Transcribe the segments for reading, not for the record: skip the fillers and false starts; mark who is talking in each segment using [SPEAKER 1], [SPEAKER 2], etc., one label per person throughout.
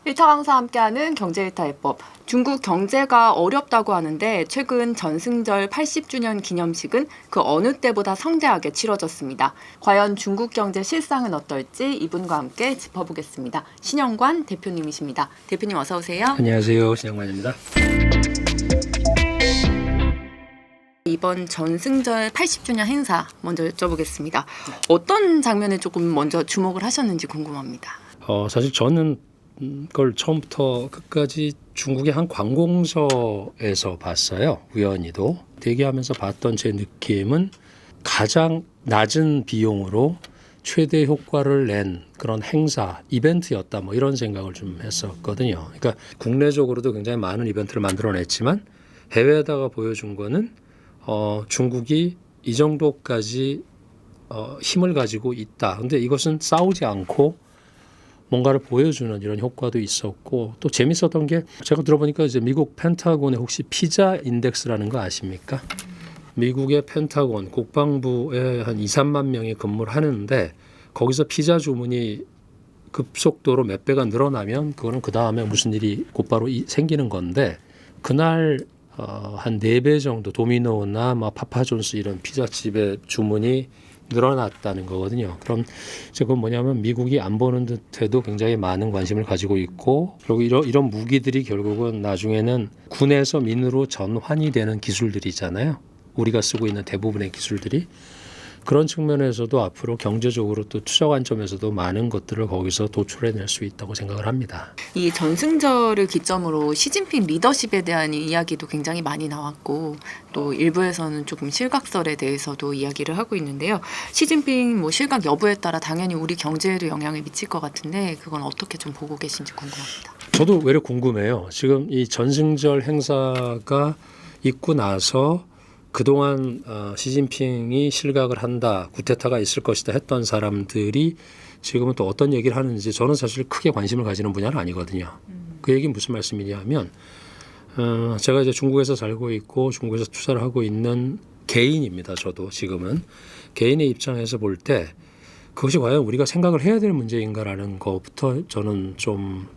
[SPEAKER 1] 1차 강사 함께하는 경제1타 해법. 중국 경제가 어렵다고 하는데 최근 전승절 80주년 기념식은 그 어느 때보다 성대하게 치러졌습니다. 과연 중국 경제 실상은 어떨지 이분과 함께 짚어보겠습니다. 신영관 대표님이십니다. 대표님 어서 오세요.
[SPEAKER 2] 안녕하세요. 신영관입니다.
[SPEAKER 1] 이번 전승절 80주년 행사 먼저 여쭤보겠습니다. 어떤 장면에 조금 먼저 주목을 하셨는지 궁금합니다.
[SPEAKER 2] 사실 저는 그걸 처음부터 끝까지 중국의 한 관공서에서 봤어요. 우연히도. 대기하면서 봤던 제 느낌은 가장 낮은 비용으로 최대 효과를 낸 그런 행사, 이벤트였다. 뭐 이런 생각을 좀 했었거든요. 그러니까 국내적으로도 굉장히 많은 이벤트를 만들어냈지만 해외에다가 보여준 거는 중국이 이 정도까지 힘을 가지고 있다. 그런데 이것은 싸우지 않고 뭔가를 보여주는 이런 효과도 있었고, 또 재밌었던 게 제가 들어보니까 이제 미국 펜타곤에 혹시 피자 인덱스라는 거 아십니까? 미국의 펜타곤 국방부에 한 2, 3만 명이 근무를 하는데 거기서 피자 주문이 급속도로 몇 배가 늘어나면 그거는 그 다음에 무슨 일이 곧바로 생기는 건데, 그날 한 4배 정도 도미노나 파파존스 이런 피자집의 주문이 늘어났다는 거거든요. 그럼 그건 뭐냐면 미국이 안 보는 듯해도 굉장히 많은 관심을 가지고 있고, 그리고 이런 무기들이 결국은 나중에는 군에서 민으로 전환이 되는 기술들이잖아요. 우리가 쓰고 있는 대부분의 기술들이. 그런 측면에서도 앞으로 경제적으로 또 투자 관점에서도 많은 것들을 거기서 도출해낼 수 있다고 생각을 합니다.
[SPEAKER 1] 이 전승절을 기점으로 시진핑 리더십에 대한 이야기도 굉장히 많이 나왔고, 또 일부에서는 조금 실각설에 대해서도 이야기를 하고 있는데요. 시진핑 실각 여부에 따라 당연히 우리 경제에도 영향을 미칠 것 같은데 그건 어떻게 좀 보고 계신지 궁금합니다.
[SPEAKER 2] 저도 외려 궁금해요. 지금 이 전승절 행사가 있고 나서 그동안 시진핑이 실각을 한다, 쿠데타가 있을 것이다 했던 사람들이 지금은 또 어떤 얘기를 하는지 저는 사실 크게 관심을 가지는 분야는 아니거든요. 그 얘기는 무슨 말씀이냐 하면 제가 이제 중국에서 살고 있고 중국에서 투자를 하고 있는 개인입니다. 저도 지금은 개인의 입장에서 볼 때 그것이 과연 우리가 생각을 해야 될 문제인가라는 것부터 저는 좀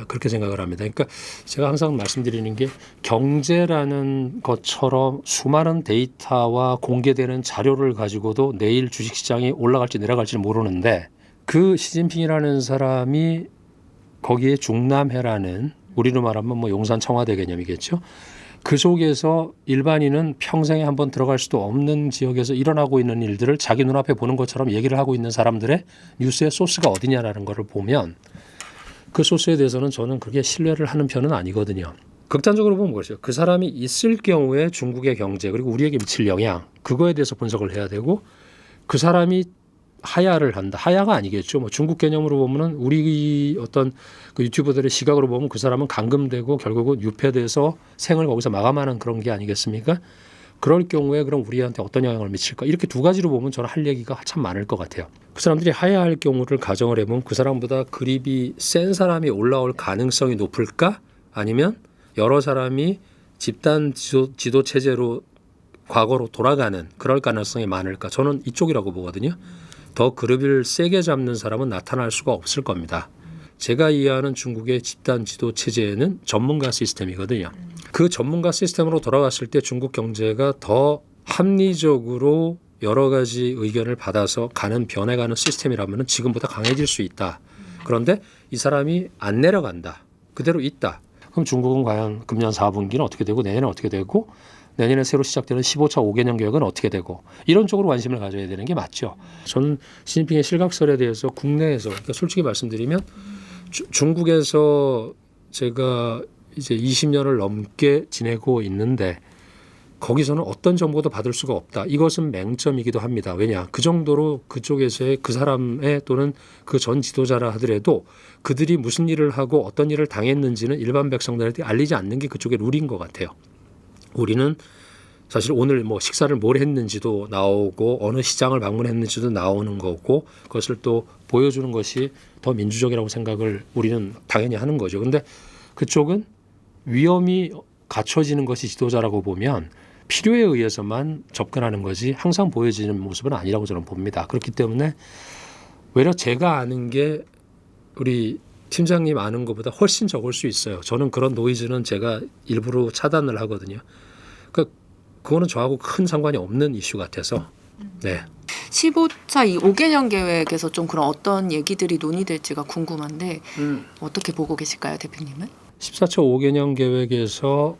[SPEAKER 2] 그렇게 생각을 합니다. 그러니까 제가 항상 말씀드리는 게 경제라는 것처럼 수많은 데이터와 공개되는 자료를 가지고도 내일 주식시장이 올라갈지 내려갈지 모르는데, 그 시진핑이라는 사람이 거기에 중남해라는, 우리로 말하면 용산 청와대 개념이겠죠. 그 속에서 일반인은 평생에 한번 들어갈 수도 없는 지역에서 일어나고 있는 일들을 자기 눈앞에 보는 것처럼 얘기를 하고 있는 사람들의 뉴스의 소스가 어디냐라는 것을 보면 그 소스에 대해서는 저는 그렇게 신뢰를 하는 편은 아니거든요. 극단적으로 보면 그렇죠. 그 사람이 있을 경우에 중국의 경제 그리고 우리에게 미칠 영향, 그거에 대해서 분석을 해야 되고, 그 사람이 하야를 한다. 하야가 아니겠죠. 중국 개념으로 보면은 우리 어떤 그 유튜버들의 시각으로 보면 그 사람은 감금되고 결국은 유폐돼서 생을 거기서 마감하는 그런 게 아니겠습니까? 그럴 경우에 그럼 우리한테 어떤 영향을 미칠까? 이렇게 두 가지로 보면 저는 할 얘기가 참 많을 것 같아요. 그 사람들이 하야할 경우를 가정을 해보면 그 사람보다 그립이 센 사람이 올라올 가능성이 높을까? 아니면 여러 사람이 집단 지도 체제로 과거로 돌아가는 그럴 가능성이 많을까? 저는 이쪽이라고 보거든요. 더 그립을 세게 잡는 사람은 나타날 수가 없을 겁니다. 제가 이해하는 중국의 집단 지도 체제는 전문가 시스템이거든요. 그 전문가 시스템으로 돌아갔을 때 중국 경제가 더 합리적으로 여러 가지 의견을 받아서 변해가는 시스템이라면 지금보다 강해질 수 있다. 그런데 이 사람이 안 내려간다. 그대로 있다. 그럼 중국은 과연 금년 4분기는 어떻게 되고 내년에 어떻게 되고 내년에 새로 시작되는 15차 5개년 계획은 어떻게 되고, 이런 쪽으로 관심을 가져야 되는 게 맞죠. 저는 시진핑의 실각설에 대해서 국내에서, 그러니까 솔직히 말씀드리면 중국에서 제가 이제 20년을 넘게 지내고 있는데 거기서는 어떤 정보도 받을 수가 없다. 이것은 맹점이기도 합니다. 왜냐? 그 정도로 그쪽에서의 그 사람의 또는 그 전 지도자라 하더라도 그들이 무슨 일을 하고 어떤 일을 당했는지는 일반 백성들한테 알리지 않는 게 그쪽의 룰인 것 같아요. 우리는 사실 오늘 식사를 뭘 했는지도 나오고 어느 시장을 방문했는지도 나오는 거고, 그것을 또 보여주는 것이 더 민주적이라고 생각을 우리는 당연히 하는 거죠. 그런데 그쪽은 위험이 갖춰지는 것이 지도자라고 보면 필요에 의해서만 접근하는 거지 항상 보여지는 모습은 아니라고 저는 봅니다. 그렇기 때문에 외려 제가 아는 게 우리 팀장님 아는 것보다 훨씬 적을 수 있어요. 저는 그런 노이즈는 제가 일부러 차단을 하거든요. 그거는 저하고 큰 상관이 없는 이슈 같아서. 네.
[SPEAKER 1] 15차 이 5개년 계획에서 좀 그런 어떤 얘기들이 논의될지가 궁금한데 어떻게 보고 계실까요, 대표님은?
[SPEAKER 2] 14차 5개년 계획에서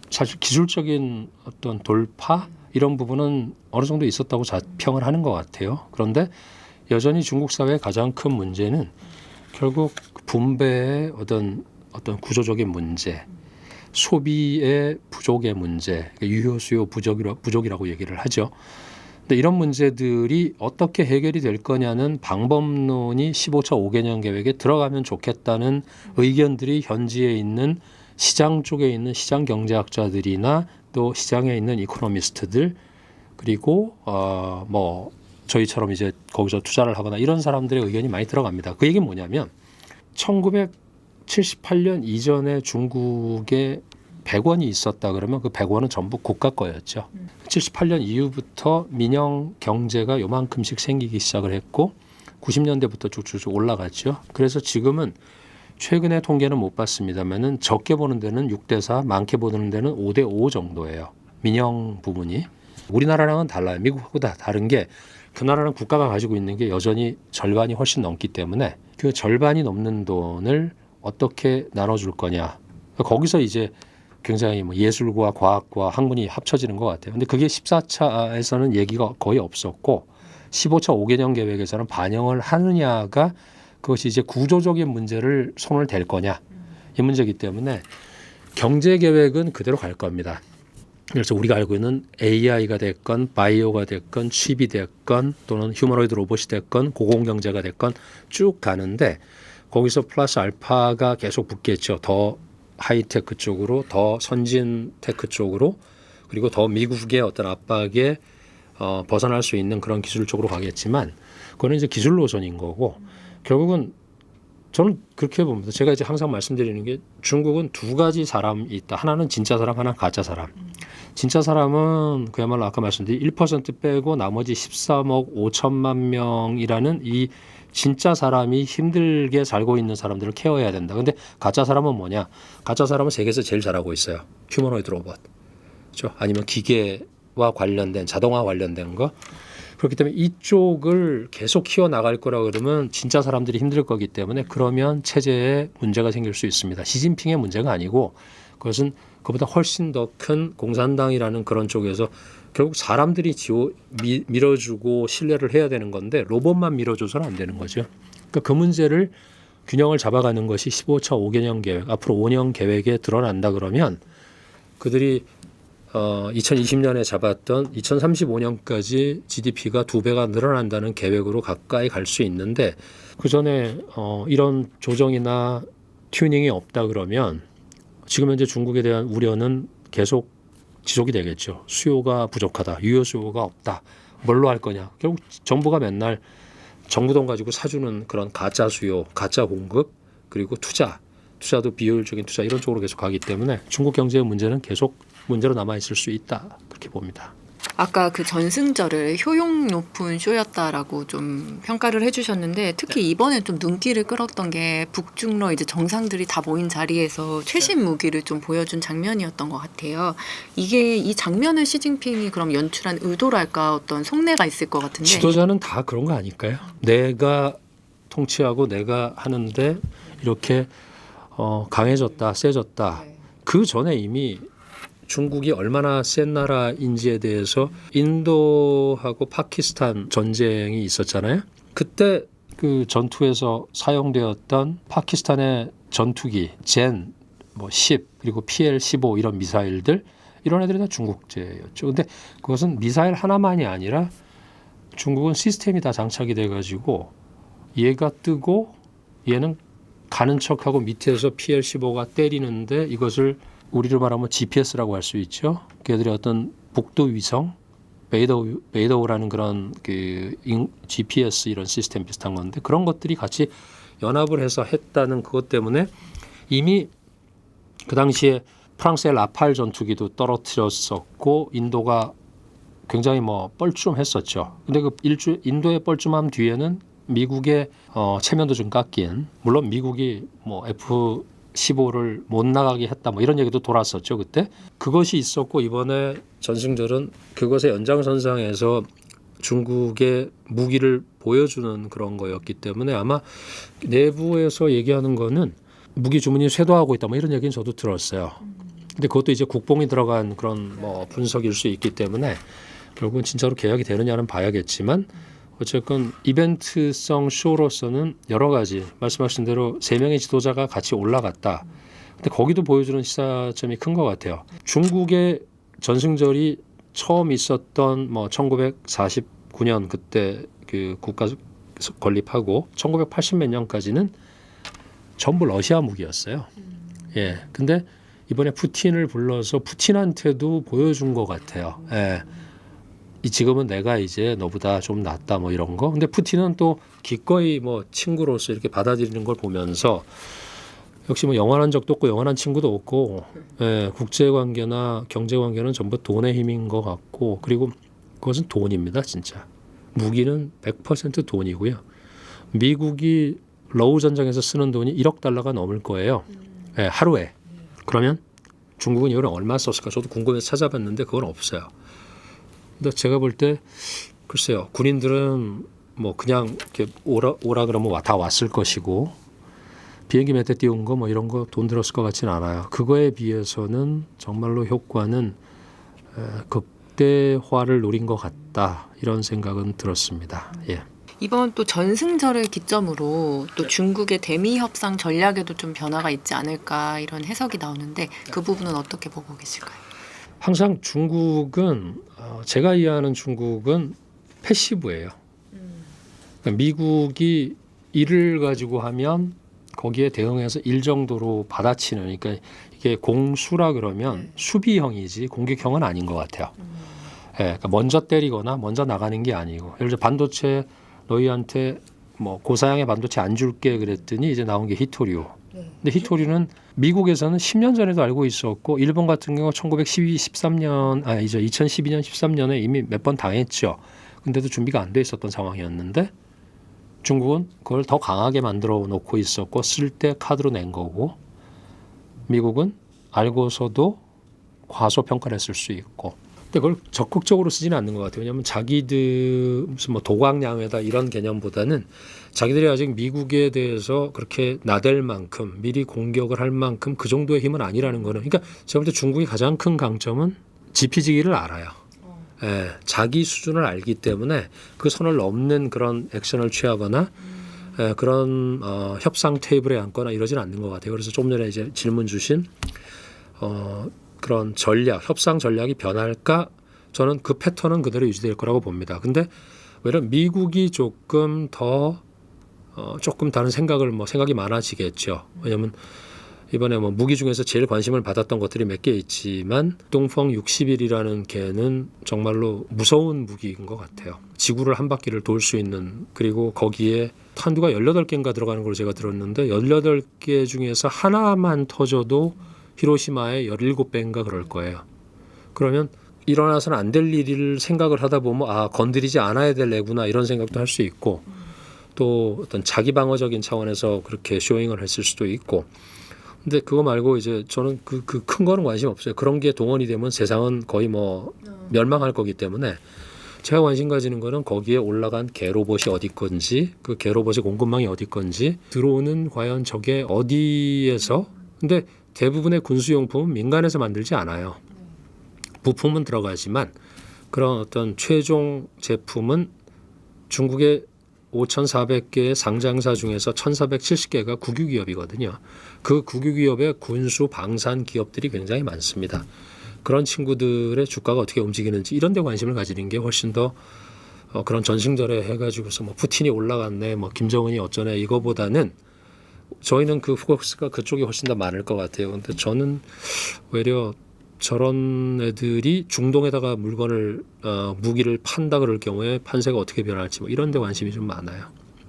[SPEAKER 2] 사실 기술적인 어떤 돌파 이런 부분은 어느 정도 있었다고 자평을 하는 것 같아요. 그런데 여전히 중국 사회의 가장 큰 문제는 결국 분배의 어떤 구조적인 문제, 소비의 부족의 문제, 유효 수요 부족이라고 얘기를 하죠. 근데 이런 문제들이 어떻게 해결이 될 거냐는 방법론이 15차 5개년 계획에 들어가면 좋겠다는 의견들이 현지에 있는 시장 쪽에 있는 시장 경제학자들이나 또 시장에 있는 이코노미스트들 그리고 뭐 저희처럼 이제 거기서 투자를 하거나 이런 사람들의 의견이 많이 들어갑니다. 그 얘기는 뭐냐면 1978년 이전에 중국에 100원이 있었다 그러면 그 100원은 전부 국가 거였죠. 78년 이후부터 민영 경제가 요만큼씩 생기기 시작을 했고 90년대부터 쭉쭉 올라갔죠. 그래서 지금은 최근의 통계는 못 봤습니다만은 적게 보는 데는 6대4, 많게 보는 데는 5대5 정도예요. 민영 부분이. 우리나라랑은 달라요. 미국보다 다른 게 그 나라는 국가가 가지고 있는 게 여전히 절반이 훨씬 넘기 때문에 그 절반이 넘는 돈을 어떻게 나눠줄 거냐. 거기서 이제 굉장히 뭐 예술과 과학과 학문이 합쳐지는 것 같아요. 근데 그게 14차에서는 얘기가 거의 없었고 15차 5개년 계획에서는 반영을 하느냐가 그것이 이제 구조적인 문제를 손을 댈 거냐 이 문제이기 때문에 경제 계획은 그대로 갈 겁니다. 그래서 우리가 알고 있는 AI가 됐건 바이오가 됐건 칩이 됐건 또는 휴머노이드 로봇이 됐건 고공경제가 됐건 쭉 가는데 거기서 플러스 알파가 계속 붙겠죠. 더 하이테크 쪽으로 더 선진 테크 쪽으로 그리고 더 미국의 어떤 압박에 벗어날 수 있는 그런 기술 쪽으로 가겠지만 그거는 이제 기술 노선인 거고 결국은 저는 그렇게 봅니다. 제가 이제 항상 말씀드리는 게 중국은 두 가지 사람이 있다. 하나는 진짜 사람, 하나는 가짜 사람. 진짜 사람은 그야말로 아까 말씀드린 1% 빼고 나머지 13억 5천만 명이라는 이 진짜 사람이 힘들게 살고 있는 사람들을 케어해야 된다. 근데 가짜 사람은 뭐냐? 가짜 사람은 세계에서 제일 잘하고 있어요. 휴머노이드 로봇. 그렇죠? 아니면 기계와 관련된 자동화 관련된 거. 그렇기 때문에 이쪽을 계속 키워나갈 거라 그러면 진짜 사람들이 힘들 거기 때문에 그러면 체제에 문제가 생길 수 있습니다. 시진핑의 문제가 아니고 그것은 그보다 훨씬 더 큰 공산당이라는 그런 쪽에서 결국 사람들이 밀어주고 신뢰를 해야 되는 건데 로봇만 밀어줘서는 안 되는 거죠. 그러니까 그 문제를 균형을 잡아가는 것이 15차 5개년 계획, 앞으로 5년 계획에 드러난다 그러면 그들이 2020년에 잡았던 2035년까지 GDP가 2배가 늘어난다는 계획으로 가까이 갈 수 있는데 그 전에 이런 조정이나 튜닝이 없다 그러면 지금 현재 중국에 대한 우려는 계속 지속이 되겠죠. 수요가 부족하다, 유효 수요가 없다. 뭘로 할 거냐? 결국 정부가 맨날 정부 돈 가지고 사주는 그런 가짜 수요, 가짜 공급 그리고 투자도 비효율적인 투자 이런 쪽으로 계속 가기 때문에 중국 경제의 문제는 계속 문제로 남아 있을 수 있다 그렇게 봅니다.
[SPEAKER 1] 아까 그 전승절을 효용 높은 쇼였다라고 좀 평가를 해주셨는데 특히 이번에 좀 눈길을 끌었던 게 북중러 이제 정상들이 다 모인 자리에서 최신 무기를 좀 보여준 장면이었던 것 같아요. 이 장면을 시진핑이 그럼 연출한 의도랄까 어떤 속내가 있을 것 같은데
[SPEAKER 2] 지도자는 다 그런 거 아닐까요? 내가 통치하고 내가 하는데 이렇게 강해졌다, 세졌다. 그 전에 이미 중국이 얼마나 센 나라인지에 대해서 인도하고 파키스탄 전쟁이 있었잖아요. 그때 그 전투에서 사용되었던 파키스탄의 전투기 젠, 10 그리고 PL-15 이런 미사일들 이런 애들이 다 중국제였죠. 근데 그것은 미사일 하나만이 아니라 중국은 시스템이 다 장착이 돼가지고 얘가 뜨고 얘는 가는 척하고 밑에서 PL-15가 때리는데 이것을 우리로 말하면 GPS라고 할 수 있죠. 걔들의 어떤 복도 위성, 베이더우라는 그런 그 GPS 이런 시스템 비슷한 건데 그런 것들이 같이 연합을 해서 했다는 그것 때문에 이미 그 당시에 프랑스의 라팔 전투기도 떨어뜨렸었고 인도가 굉장히 뻘쭘했었죠. 근데 그 인도의 뻘쭘함 뒤에는 미국의 체면도 좀 깎인 물론 미국이 뭐 F-15를 못 나가게 했다 뭐 이런 얘기도 돌았었죠 그때. 그것이 있었고 이번에 전승절은 그것의 연장선상에서 중국의 무기를 보여주는 그런 거였기 때문에 아마 내부에서 얘기하는 거는 무기 주문이 쇄도하고 있다 뭐 이런 얘기는 저도 들었어요. 근데 그것도 이제 국뽕이 들어간 그런 뭐 분석일 수 있기 때문에 결국은 진짜로 계약이 되느냐는 봐야겠지만 어쨌건 이벤트성 쇼로서는 여러 가지 말씀하신 대로 3명의 지도자가 같이 올라갔다. 근데 거기도 보여주는 시사점이 큰 것 같아요. 중국의 전승절이 처음 있었던 뭐 1949년 그때 그 국가 건립하고 1980 몇 년까지는 전부 러시아 무기였어요. 예. 근데 이번에 푸틴을 불러서 푸틴한테도 보여준 것 같아요. 예. 지금은 내가 이제 너보다 좀 낫다 뭐 이런 거. 근데 푸틴은 또 기꺼이 뭐 친구로서 이렇게 받아들이는 걸 보면서 역시 뭐 영원한 적도 없고 영원한 친구도 없고 예, 국제 관계나 경제 관계는 전부 돈의 힘인 것 같고 그리고 그것은 돈입니다 진짜. 무기는 100% 돈이고요. 미국이 러우 전쟁에서 쓰는 돈이 1억 달러가 넘을 거예요. 예, 하루에. 그러면 중국은 이걸 얼마 썼을까? 저도 궁금해서 찾아봤는데 그건 없어요. 근데 제가 볼 때 글쎄요. 군인들은 뭐 그냥 이렇게 오라 그러면 다 왔을 것이고 비행기 몇 대 띄운 거 뭐 이런 거 돈 들었을 것 같지는 않아요. 그거에 비해서는 정말로 효과는 극대화를 노린 것 같다. 이런 생각은 들었습니다. 예.
[SPEAKER 1] 이번 또 전승절을 기점으로 또 중국의 대미 협상 전략에도 좀 변화가 있지 않을까 이런 해석이 나오는데 그 부분은 어떻게 보고 계실까요?
[SPEAKER 2] 항상 중국은 제가 이해하는 중국은 패시브예요. 그러니까 미국이 일을 가지고 하면 거기에 대응해서 일 정도로 받아치는 그러니까 이게 공수라 그러면 수비형이지 공격형은 아닌 것 같아요. 예, 그러니까 먼저 때리거나 먼저 나가는 게 아니고 예를 들어 반도체 너희한테 뭐 고사양의 반도체 안 줄게 그랬더니 이제 나온 게 히토리오. 근데 히토리오는 미국에서는 10년 전에도 알고 있었고 일본 같은 경우 2012년, 이제 2012년, 13년에 이미 몇 번 당했죠. 근데도 준비가 안 돼 있었던 상황이었는데 중국은 그걸 더 강하게 만들어 놓고 있었고 쓸 때 카드로 낸 거고 미국은 알고서도 과소평가를 했을 수 있고 근데 그걸 적극적으로 쓰지는 않는 것 같아요. 왜냐하면 자기들 무슨 뭐 도광양회다 이런 개념보다는 자기들이 아직 미국에 대해서 그렇게 나댈 만큼 미리 공격을 할 만큼 그 정도의 힘은 아니라는 거는 그러니까 제가 볼 때 중국의 가장 큰 강점은 지피지기를 알아요. 예, 자기 수준을 알기 때문에 그 선을 넘는 그런 액션을 취하거나 그런 협상 테이블에 앉거나 이러진 않는 것 같아요. 그래서 조금 전에 이제 질문 주신 그런 전략, 협상 전략이 변할까? 저는 그 패턴은 그대로 유지될 거라고 봅니다. 근데 왜냐면 미국이 조금 더 조금 다른 생각이 많아지겠죠. 왜냐하면 이번에 뭐 무기 중에서 제일 관심을 받았던 것들이 몇 개 있지만 동펑 60일이라는 개는 정말로 무서운 무기인 것 같아요. 지구를 한 바퀴를 돌 수 있는 그리고 거기에 탄두가 18개인가 들어가는 걸 제가 들었는데 18개 중에서 하나만 터져도 히로시마에 17배인가 그럴 거예요. 그러면 일어나서는 안 될 일을 생각을 하다 보면 건드리지 않아야 될 애구나 이런 생각도 할 수 있고 또 어떤 자기 방어적인 차원에서 그렇게 쇼잉을 했을 수도 있고 근데 그거 말고 이제 저는 그 큰 거는 관심 없어요. 그런 게 동원이 되면 세상은 거의 뭐 멸망할 거기 때문에 제가 관심 가지는 거는 거기에 올라간 개로봇이 어디 건지 그 개로봇의 공급망이 어디 건지 들어오는 과연 저게 어디에서 근데 대부분의 군수용품은 민간에서 만들지 않아요. 부품은 들어가지만 그런 어떤 최종 제품은 중국의 5,400개의 상장사 중에서 1,470개가 국유기업이거든요. 그 국유기업의 군수 방산 기업들이 굉장히 많습니다. 그런 친구들의 주가가 어떻게 움직이는지 이런 데 관심을 가지는 게 훨씬 더 그런 전승절에 해가지고서 뭐 푸틴이 올라갔네 뭐 김정은이 어쩌네 이거보다는 저희는 그 포커스가 그쪽이 훨씬 더 많을 것 같아요. 근데 저는 오히려 저런 애들이 중동에다가 물건을 무기를 판다 그럴 경우에 판세가 어떻게 변할지 뭐 이런 데 관심이 좀 많아요.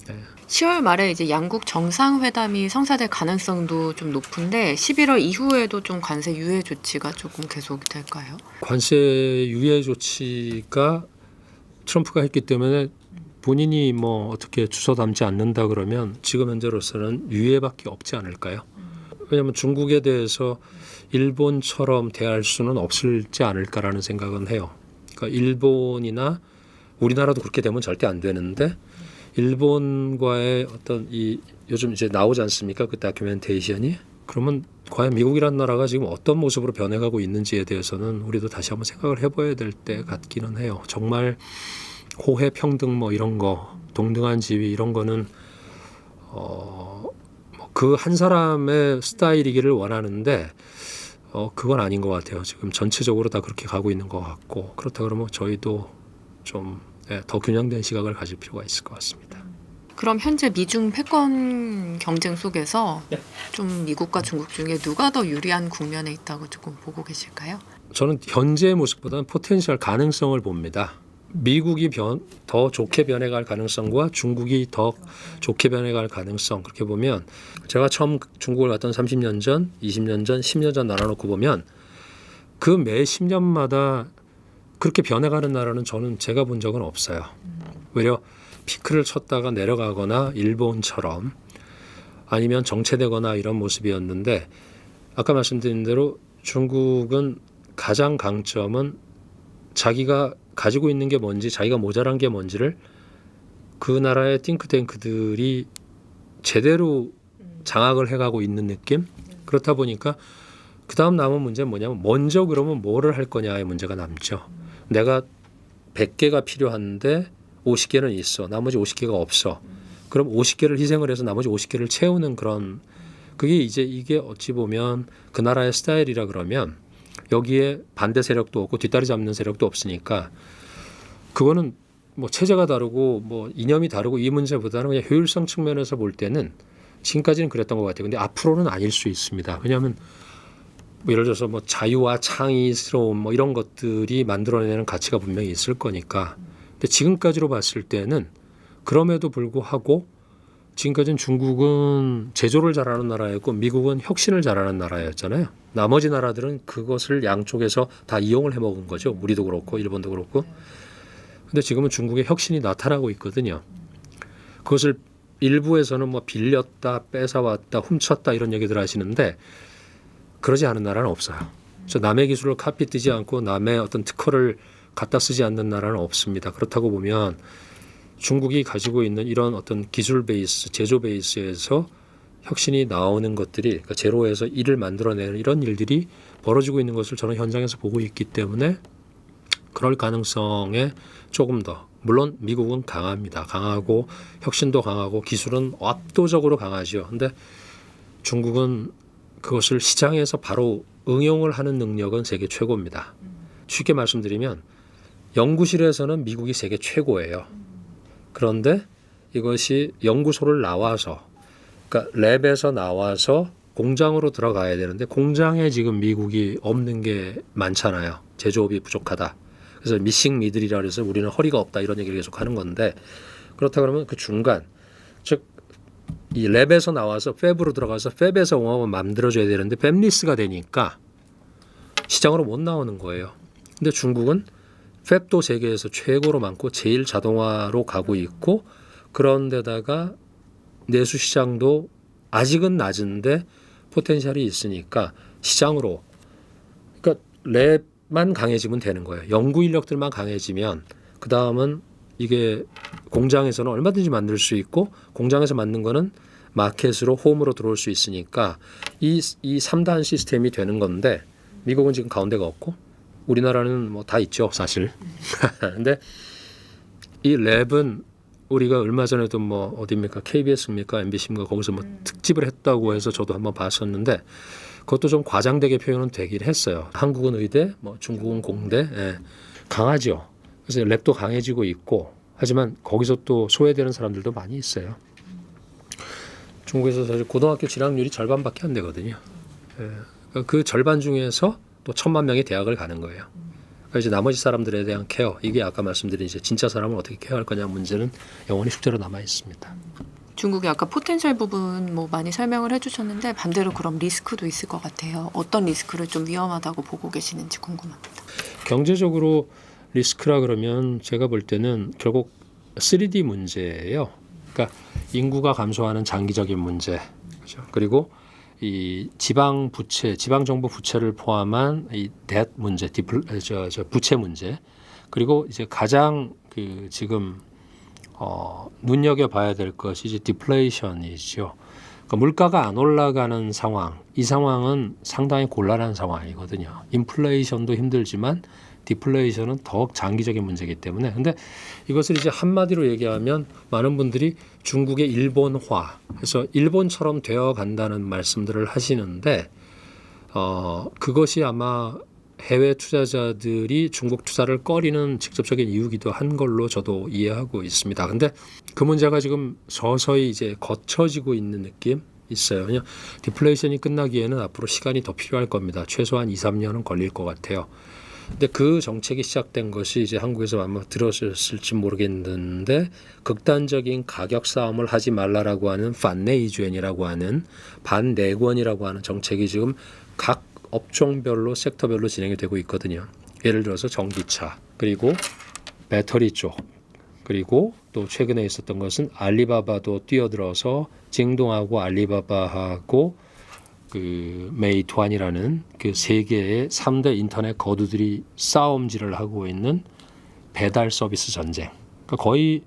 [SPEAKER 2] 네.
[SPEAKER 1] 10월 말에 이제 양국 정상회담이 성사될 가능성도 좀 높은데 11월 이후에도 좀 관세 유예 조치가 조금 계속될까요?
[SPEAKER 2] 관세 유예 조치가 트럼프가 했기 때문에 본인이 뭐 어떻게 주워 담지 않는다 그러면 지금 현재로서는 유예밖에 없지 않을까요? 왜냐하면 중국에 대해서 일본처럼 대할 수는 없을지 않을까라는 생각은 해요. 그러니까 일본이나 우리나라도 그렇게 되면 절대 안 되는데 일본과의 어떤 이 요즘 이제 나오지 않습니까? 그 다큐멘테이션이. 그러면 과연 미국이라는 나라가 지금 어떤 모습으로 변해가고 있는지에 대해서는 우리도 다시 한번 생각을 해봐야 될 때 같기는 해요. 정말 호혜 평등 뭐 이런 거 동등한 지위 이런 거는 그 한 사람의 스타일이기를 원하는데 그건 아닌 것 같아요. 지금 전체적으로 다 그렇게 가고 있는 것 같고 그렇다 그러면 저희도 좀 더 균형된 시각을 가질 필요가 있을 것 같습니다.
[SPEAKER 1] 그럼 현재 미중 패권 경쟁 속에서
[SPEAKER 2] 네.
[SPEAKER 1] 좀 미국과 중국 중에 누가 더 유리한 국면에 있다고 조금 보고 계실까요?
[SPEAKER 2] 저는 현재의 모습보다는 포텐셜 가능성을 봅니다. 미국이 더 좋게 변해갈 가능성과 중국이 더 좋게 변해갈 가능성 그렇게 보면 제가 처음 중국을 갔던 30년 전, 20년 전, 10년 전 나눠놓고 보면 그 매 10년마다 그렇게 변해가는 나라는 저는 제가 본 적은 없어요. 오히려 피크를 쳤다가 내려가거나 일본처럼 아니면 정체되거나 이런 모습이었는데 아까 말씀드린 대로 중국은 가장 강점은 자기가 가지고 있는 게 뭔지 자기가 모자란 게 뭔지를 그 나라의 띵크탱크들이 제대로 장악을 해가고 있는 느낌. 그렇다 보니까 그 다음 남은 문제는 뭐냐면 먼저 그러면 뭐를 할 거냐의 문제가 남죠. 내가 100개가 필요한데 50개는 있어. 나머지 50개가 없어. 그럼 50개를 희생을 해서 나머지 50개를 채우는 그런 그게 이제 이게 어찌 보면 그 나라의 스타일이라 그러면 여기에 반대 세력도 없고 뒷다리 잡는 세력도 없으니까 그거는 뭐 체제가 다르고 뭐 이념이 다르고 이 문제보다는 그냥 효율성 측면에서 볼 때는 지금까지는 그랬던 것 같아요. 근데 앞으로는 아닐 수 있습니다. 왜냐하면 뭐 예를 들어서 뭐 자유와 창의스러움 뭐 이런 것들이 만들어내는 가치가 분명히 있을 거니까. 근데 지금까지로 봤을 때는 그럼에도 불구하고 지금까지는 중국은 제조를 잘하는 나라였고 미국은 혁신을 잘하는 나라였잖아요. 나머지 나라들은 그것을 양쪽에서 다 이용을 해먹은 거죠. 우리도 그렇고 일본도 그렇고. 근데 지금은 중국의 혁신이 나타나고 있거든요. 그것을 일부에서는 뭐 빌렸다, 뺏어왔다, 훔쳤다 이런 얘기들 하시는데 그러지 않은 나라는 없어요. 저 남의 기술을 카피 뜨지 않고 남의 어떤 특허를 갖다 쓰지 않는 나라는 없습니다. 그렇다고 보면 중국이 가지고 있는 이런 어떤 기술 베이스, 제조 베이스에서 혁신이 나오는 것들이 그러니까 제로에서 일을 만들어내는 이런 일들이 벌어지고 있는 것을 저는 현장에서 보고 있기 때문에 그럴 가능성에 조금 더 물론 미국은 강합니다. 강하고 혁신도 강하고 기술은 압도적으로 강하죠. 근데 중국은 그것을 시장에서 바로 응용을 하는 능력은 세계 최고입니다. 쉽게 말씀드리면 연구실에서는 미국이 세계 최고예요. 그런데 이것이 연구소를 나와서 그러니까 랩에서 나와서 공장으로 들어가야 되는데 공장에 지금 미국이 없는 게 많잖아요. 제조업이 부족하다. 그래서 미싱 미들이라 그래서 우리는 허리가 없다 이런 얘기를 계속 하는 건데 그렇다 그러면 그 중간 즉 이 랩에서 나와서 팹으로 들어가서 팹에서 공업을 만들어줘야 되는데 팹리스가 되니까 시장으로 못 나오는 거예요. 근데 중국은 팹도 세계에서 최고로 많고 제일 자동화로 가고 있고 그런데다가 내수 시장도 아직은 낮은데 포텐셜이 있으니까 시장으로 그러니까 랩만 강해지면 되는 거예요. 연구 인력들만 강해지면 그 다음은 이게 공장에서는 얼마든지 만들 수 있고 공장에서 만든 거는 마켓으로 홈으로 들어올 수 있으니까 이 3단 시스템이 되는 건데 미국은 지금 가운데가 없고 우리나라는 뭐 다 있죠 사실. 근데 이 랩은 우리가 얼마 전에도 뭐 어디입니까 KBS입니까 MBC입니까 거기서 뭐 특집을 했다고 해서 저도 한번 봤었는데 그것도 좀 과장되게 표현은 되긴 했어요. 한국은 의대, 뭐 중국은 공대, 강하죠. 그래서 랩도 강해지고 있고 하지만 거기서 또 소외되는 사람들도 많이 있어요. 중국에서 사실 고등학교 진학률이 절반밖에 안 되거든요. 그 절반 중에서 또 1,000만 명이 대학을 가는 거예요. 그러니까 이제 나머지 사람들에 대한 케어 이게 아까 말씀드린 이제 진짜 사람을 어떻게 케어할 거냐 문제는 영원히 숙제로 남아 있습니다.
[SPEAKER 1] 중국이 아까 포텐셜 부분 뭐 많이 설명을 해주셨는데 반대로 그럼 리스크도 있을 것 같아요. 어떤 리스크를 좀 위험하다고 보고 계시는지 궁금합니다.
[SPEAKER 2] 경제적으로 리스크라 그러면 제가 볼 때는 결국 3D 문제예요. 그러니까 인구가 감소하는 장기적인 문제, 그렇죠? 그리고 이 지방 부채, 지방 정부 부채를 포함한 이 뎃 문제, 부채 문제, 그리고 이제 가장 그 지금 눈여겨 봐야 될 것이 이제 디플레이션이죠. 그러니까 물가가 안 올라가는 상황, 이 상황은 상당히 곤란한 상황이거든요. 인플레이션도 힘들지만 디플레이션은 더욱 장기적인 문제이기 때문에. 근데 이것을 이제 한마디로 얘기하면 많은 분들이 중국의 일본화, 그래서 일본처럼 되어 간다는 말씀들을 하시는데 그것이 아마 해외 투자자들이 중국 투자를 꺼리는 직접적인 이유기도 한 걸로 저도 이해하고 있습니다. 근데 그 문제가 지금 서서히 이제 거쳐지고 있는 느낌 있어요. 그냥 디플레이션이 끝나기에는 앞으로 시간이 더 필요할 겁니다. 최소한 2, 3년은 걸릴 것 같아요. 근데 그 정책이 시작된 것이 이제 한국에서 아마 들었을지 모르겠는데 극단적인 가격 싸움을 하지 말라라고 하는 판네이주엔이라고 하는 반내권이라고 하는 정책이 지금 각 업종별로 섹터별로 진행이 되고 있거든요. 예를 들어서 전기차, 그리고 배터리 쪽, 그리고 또 최근에 있었던 것은 알리바바도 뛰어들어서 징동하고 알리바바하고 그 메이투안이라는 그 세계의 3대 인터넷 거두들이 싸움질을 하고 있는 배달 서비스 전쟁. 그러니까 거의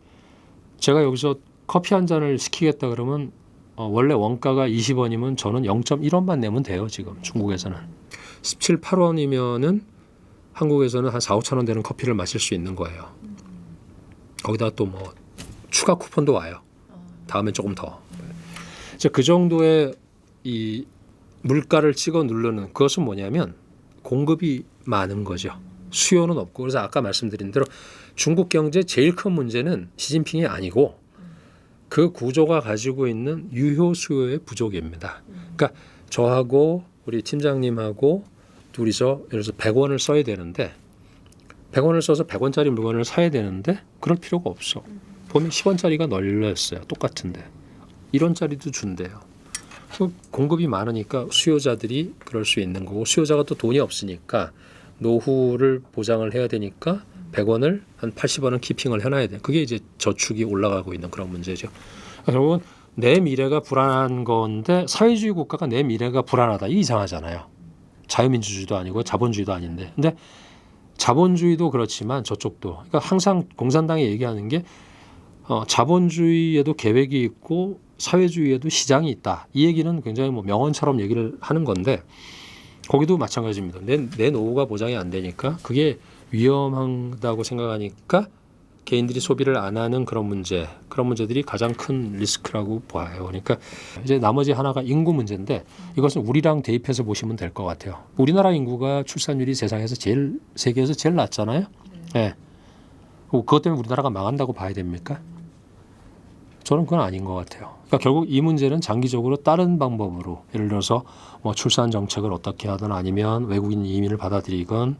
[SPEAKER 2] 제가 여기서 커피 한 잔을 시키겠다 그러면 원래 원가가 20원이면 저는 0.1원만 내면 돼요. 지금 중국에서는 17, 8원이면은 한국에서는 한 4, 5천 원 되는 커피를 마실 수 있는 거예요. 거기다 또 뭐 추가 쿠폰도 와요. 다음엔 조금 더. 그 정도의 이 물가를 찍어 누르는 그것은 뭐냐면 공급이 많은 거죠. 수요는 없고. 그래서 아까 말씀드린 대로 중국 경제 제일 큰 문제는 시진핑이 아니고 그 구조가 가지고 있는 유효 수요의 부족입니다. 그러니까 저하고 우리 팀장님하고 둘이서 예를 들어서 100원을 써야 되는데 100원을 써서 100원짜리 물건을 사야 되는데 그럴 필요가 없어. 보면 10원짜리가 널렸어요. 똑같은데 1원짜리도 준대요. 공급이 많으니까 수요자들이 그럴 수 있는 거고 수요자가 또 돈이 없으니까 노후를 보장을 해야 되니까 100원을 한 80원은 키핑을 해놔야 돼. 그게 이제 저축이 올라가고 있는 그런 문제죠. 결국은 내 미래가 불안한 건데 사회주의 국가가 내 미래가 불안하다. 이게 이상하잖아요. 자유민주주의도 아니고 자본주의도 아닌데. 근데 자본주의도 그렇지만 저쪽도. 그러니까 항상 공산당이 얘기하는 게 자본주의에도 계획이 있고 사회주의에도 시장이 있다. 이 얘기는 굉장히 뭐 명언처럼 얘기를 하는 건데 거기도 마찬가지입니다. 내 노후가 보장이 안 되니까 그게 위험하다고 생각하니까 개인들이 소비를 안 하는 그런 문제들이 가장 큰 리스크라고 봐요. 그러니까 이제 나머지 하나가 인구 문제인데 이것은 우리랑 대입해서 보시면 될 것 같아요. 우리나라 인구가 출산율이 세계에서 제일 낮잖아요. 네. 그것 때문에 우리나라가 망한다고 봐야 됩니까? 저는 그건 아닌 것 같아요. 그러니까 결국 이 문제는 장기적으로 다른 방법으로 예를 들어서 뭐 출산 정책을 어떻게 하든 아니면 외국인 이민을 받아들이건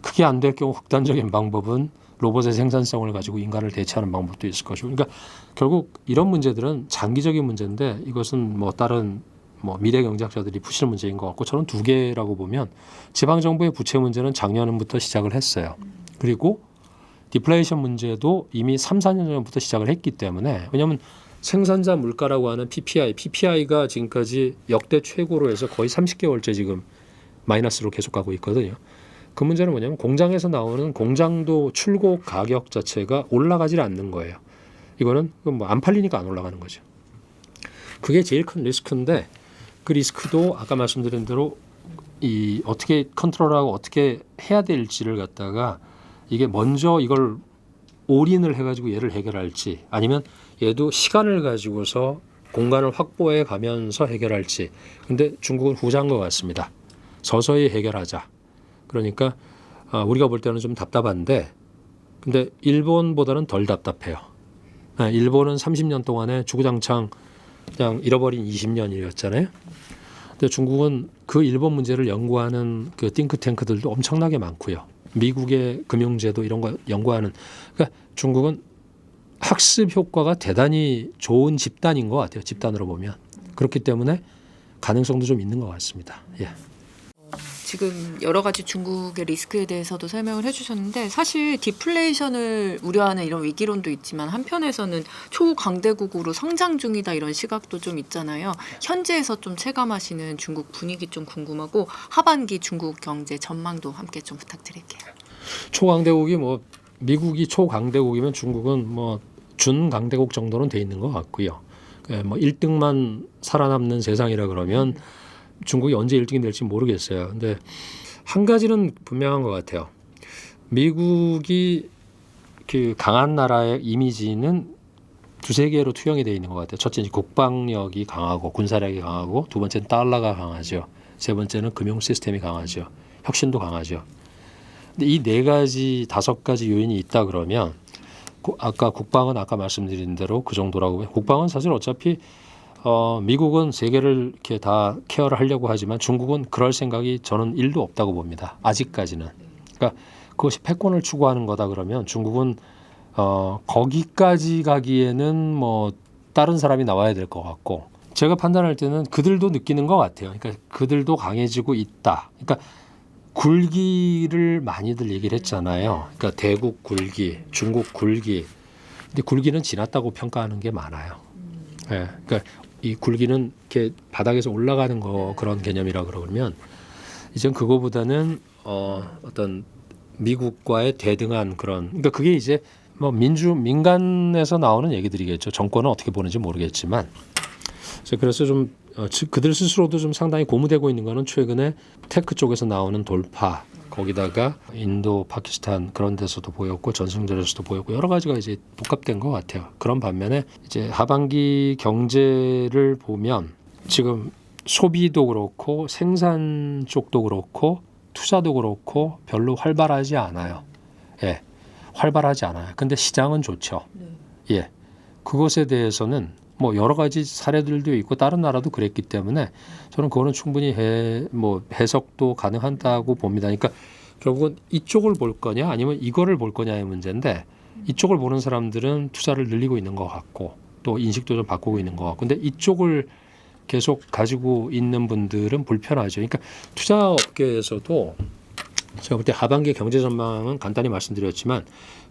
[SPEAKER 2] 그게 안 될 경우 극단적인 방법은 로봇의 생산성을 가지고 인간을 대체하는 방법도 있을 것이고 그러니까 결국 이런 문제들은 장기적인 문제인데 이것은 뭐 다른 뭐 미래 경제학자들이 푸시는 문제인 것 같고 저는 두 개라고 보면 지방정부의 부채 문제는 작년부터 시작을 했어요. 그리고 디플레이션 문제도 이미 3, 4년 전부터 시작을 했기 때문에 왜냐하면 생산자 물가라고 하는 PPI가 지금까지 역대 최고로 해서 거의 30개월째 지금 마이너스로 계속 가고 있거든요. 그 문제는 뭐냐면 공장에서 나오는 공장도 출고 가격 자체가 올라가질 않는 거예요. 이거는 뭐 안 팔리니까 안 올라가는 거죠. 그게 제일 큰 리스크인데 그 리스크도 아까 말씀드린 대로 이 어떻게 컨트롤하고 어떻게 해야 될지를 갖다가 이게 먼저 이걸 올인을 해가지고 얘를 해결할지 아니면 얘도 시간을 가지고서 공간을 확보해 가면서 해결할지. 근데 중국은 후자인 것 같습니다. 서서히 해결하자. 그러니까 우리가 볼 때는 좀 답답한데 근데 일본보다는 덜 답답해요. 일본은 30년 동안에 주구장창 그냥 잃어버린 20년이었잖아요. 근데 중국은 그 일본 문제를 연구하는 그 띵크탱크들도 엄청나게 많고요. 미국의 금융제도 이런 거 연구하는 그러니까 중국은 학습 효과가 대단히 좋은 집단인 것 같아요. 집단으로 보면. 그렇기 때문에 가능성도 좀 있는 것 같습니다. 예.
[SPEAKER 1] 지금 여러 가지 중국의 리스크에 대해서도 설명을 해주셨는데 사실 디플레이션을 우려하는 이런 위기론도 있지만 한편에서는 초강대국으로 성장 중이다 이런 시각도 좀 있잖아요. 현지에서 좀 체감하시는 중국 분위기 좀 궁금하고 하반기 중국 경제 전망도 함께 좀 부탁드릴게요.
[SPEAKER 2] 초강대국이 뭐 미국이 초강대국이면 중국은 뭐 준강대국 정도는 돼 있는 것 같고요. 뭐 1등만 살아남는 세상이라 그러면 중국이 언제 1등이 될지 모르겠어요. 근데 한 가지는 분명한 것 같아요. 미국이 그 강한 나라의 이미지는 두세 개로 투영이 되어 있는 것 같아요. 첫째는 국방력이 강하고 군사력이 강하고 두 번째는 달러가 강하죠. 세 번째는 금융 시스템이 강하죠. 혁신도 강하죠. 근데 이 네 가지 다섯 가지 요인이 있다 그러면 아까 국방은 아까 말씀드린 대로 그 정도라고 해요. 국방은 사실 어차피 미국은 세계를 이렇게 다 케어를 하려고 하지만 중국은 그럴 생각이 저는 1도 없다고 봅니다. 아직까지는. 그러니까 그것이 패권을 추구하는 거다 그러면 중국은 거기까지 가기에는 뭐 다른 사람이 나와야 될 것 같고 제가 판단할 때는 그들도 느끼는 것 같아요. 그러니까 그들도 강해지고 있다. 그러니까 굴기를 많이들 얘기를 했잖아요. 그러니까 대국 굴기, 중국 굴기. 근데 굴기는 지났다고 평가하는 게 많아요. 예, 그러니까 이 굴기는 이렇게 바닥에서 올라가는 거 그런 개념이라 그러면 이젠 그거보다는 어떤 미국과의 대등한 그런 그러니까 그게 이제 뭐 민간에서 나오는 얘기들이겠죠. 정권은 어떻게 보는지 모르겠지만 그래서 좀 그들 스스로도 좀 상당히 고무되고 있는 거는 최근에 테크 쪽에서 나오는 돌파 거기다가 인도, 파키스탄 그런 데서도 보였고 전승절에서도 보였고 여러 가지가 이제 복합된 것 같아요. 그런 반면에 이제 하반기 경제를 보면 지금 소비도 그렇고 생산 쪽도 그렇고 투자도 그렇고 별로 활발하지 않아요. 예, 활발하지 않아요. 근데 시장은 좋죠. 예, 그것에 대해서는 뭐 여러 가지 사례들도 있고 다른 나라도 그랬기 때문에 저는 그거는 충분히 해석도 가능하다고 봅니다. 그러니까 결국은 이쪽을 볼 거냐 아니면 이거를 볼 거냐의 문제인데 이쪽을 보는 사람들은 투자를 늘리고 있는 것 같고 또 인식도 좀 바꾸고 있는 것 같고 근데 이쪽을 계속 가지고 있는 분들은 불편하죠. 그러니까 투자업계에서도 제가 볼 때 하반기 경제 전망은 간단히 말씀드렸지만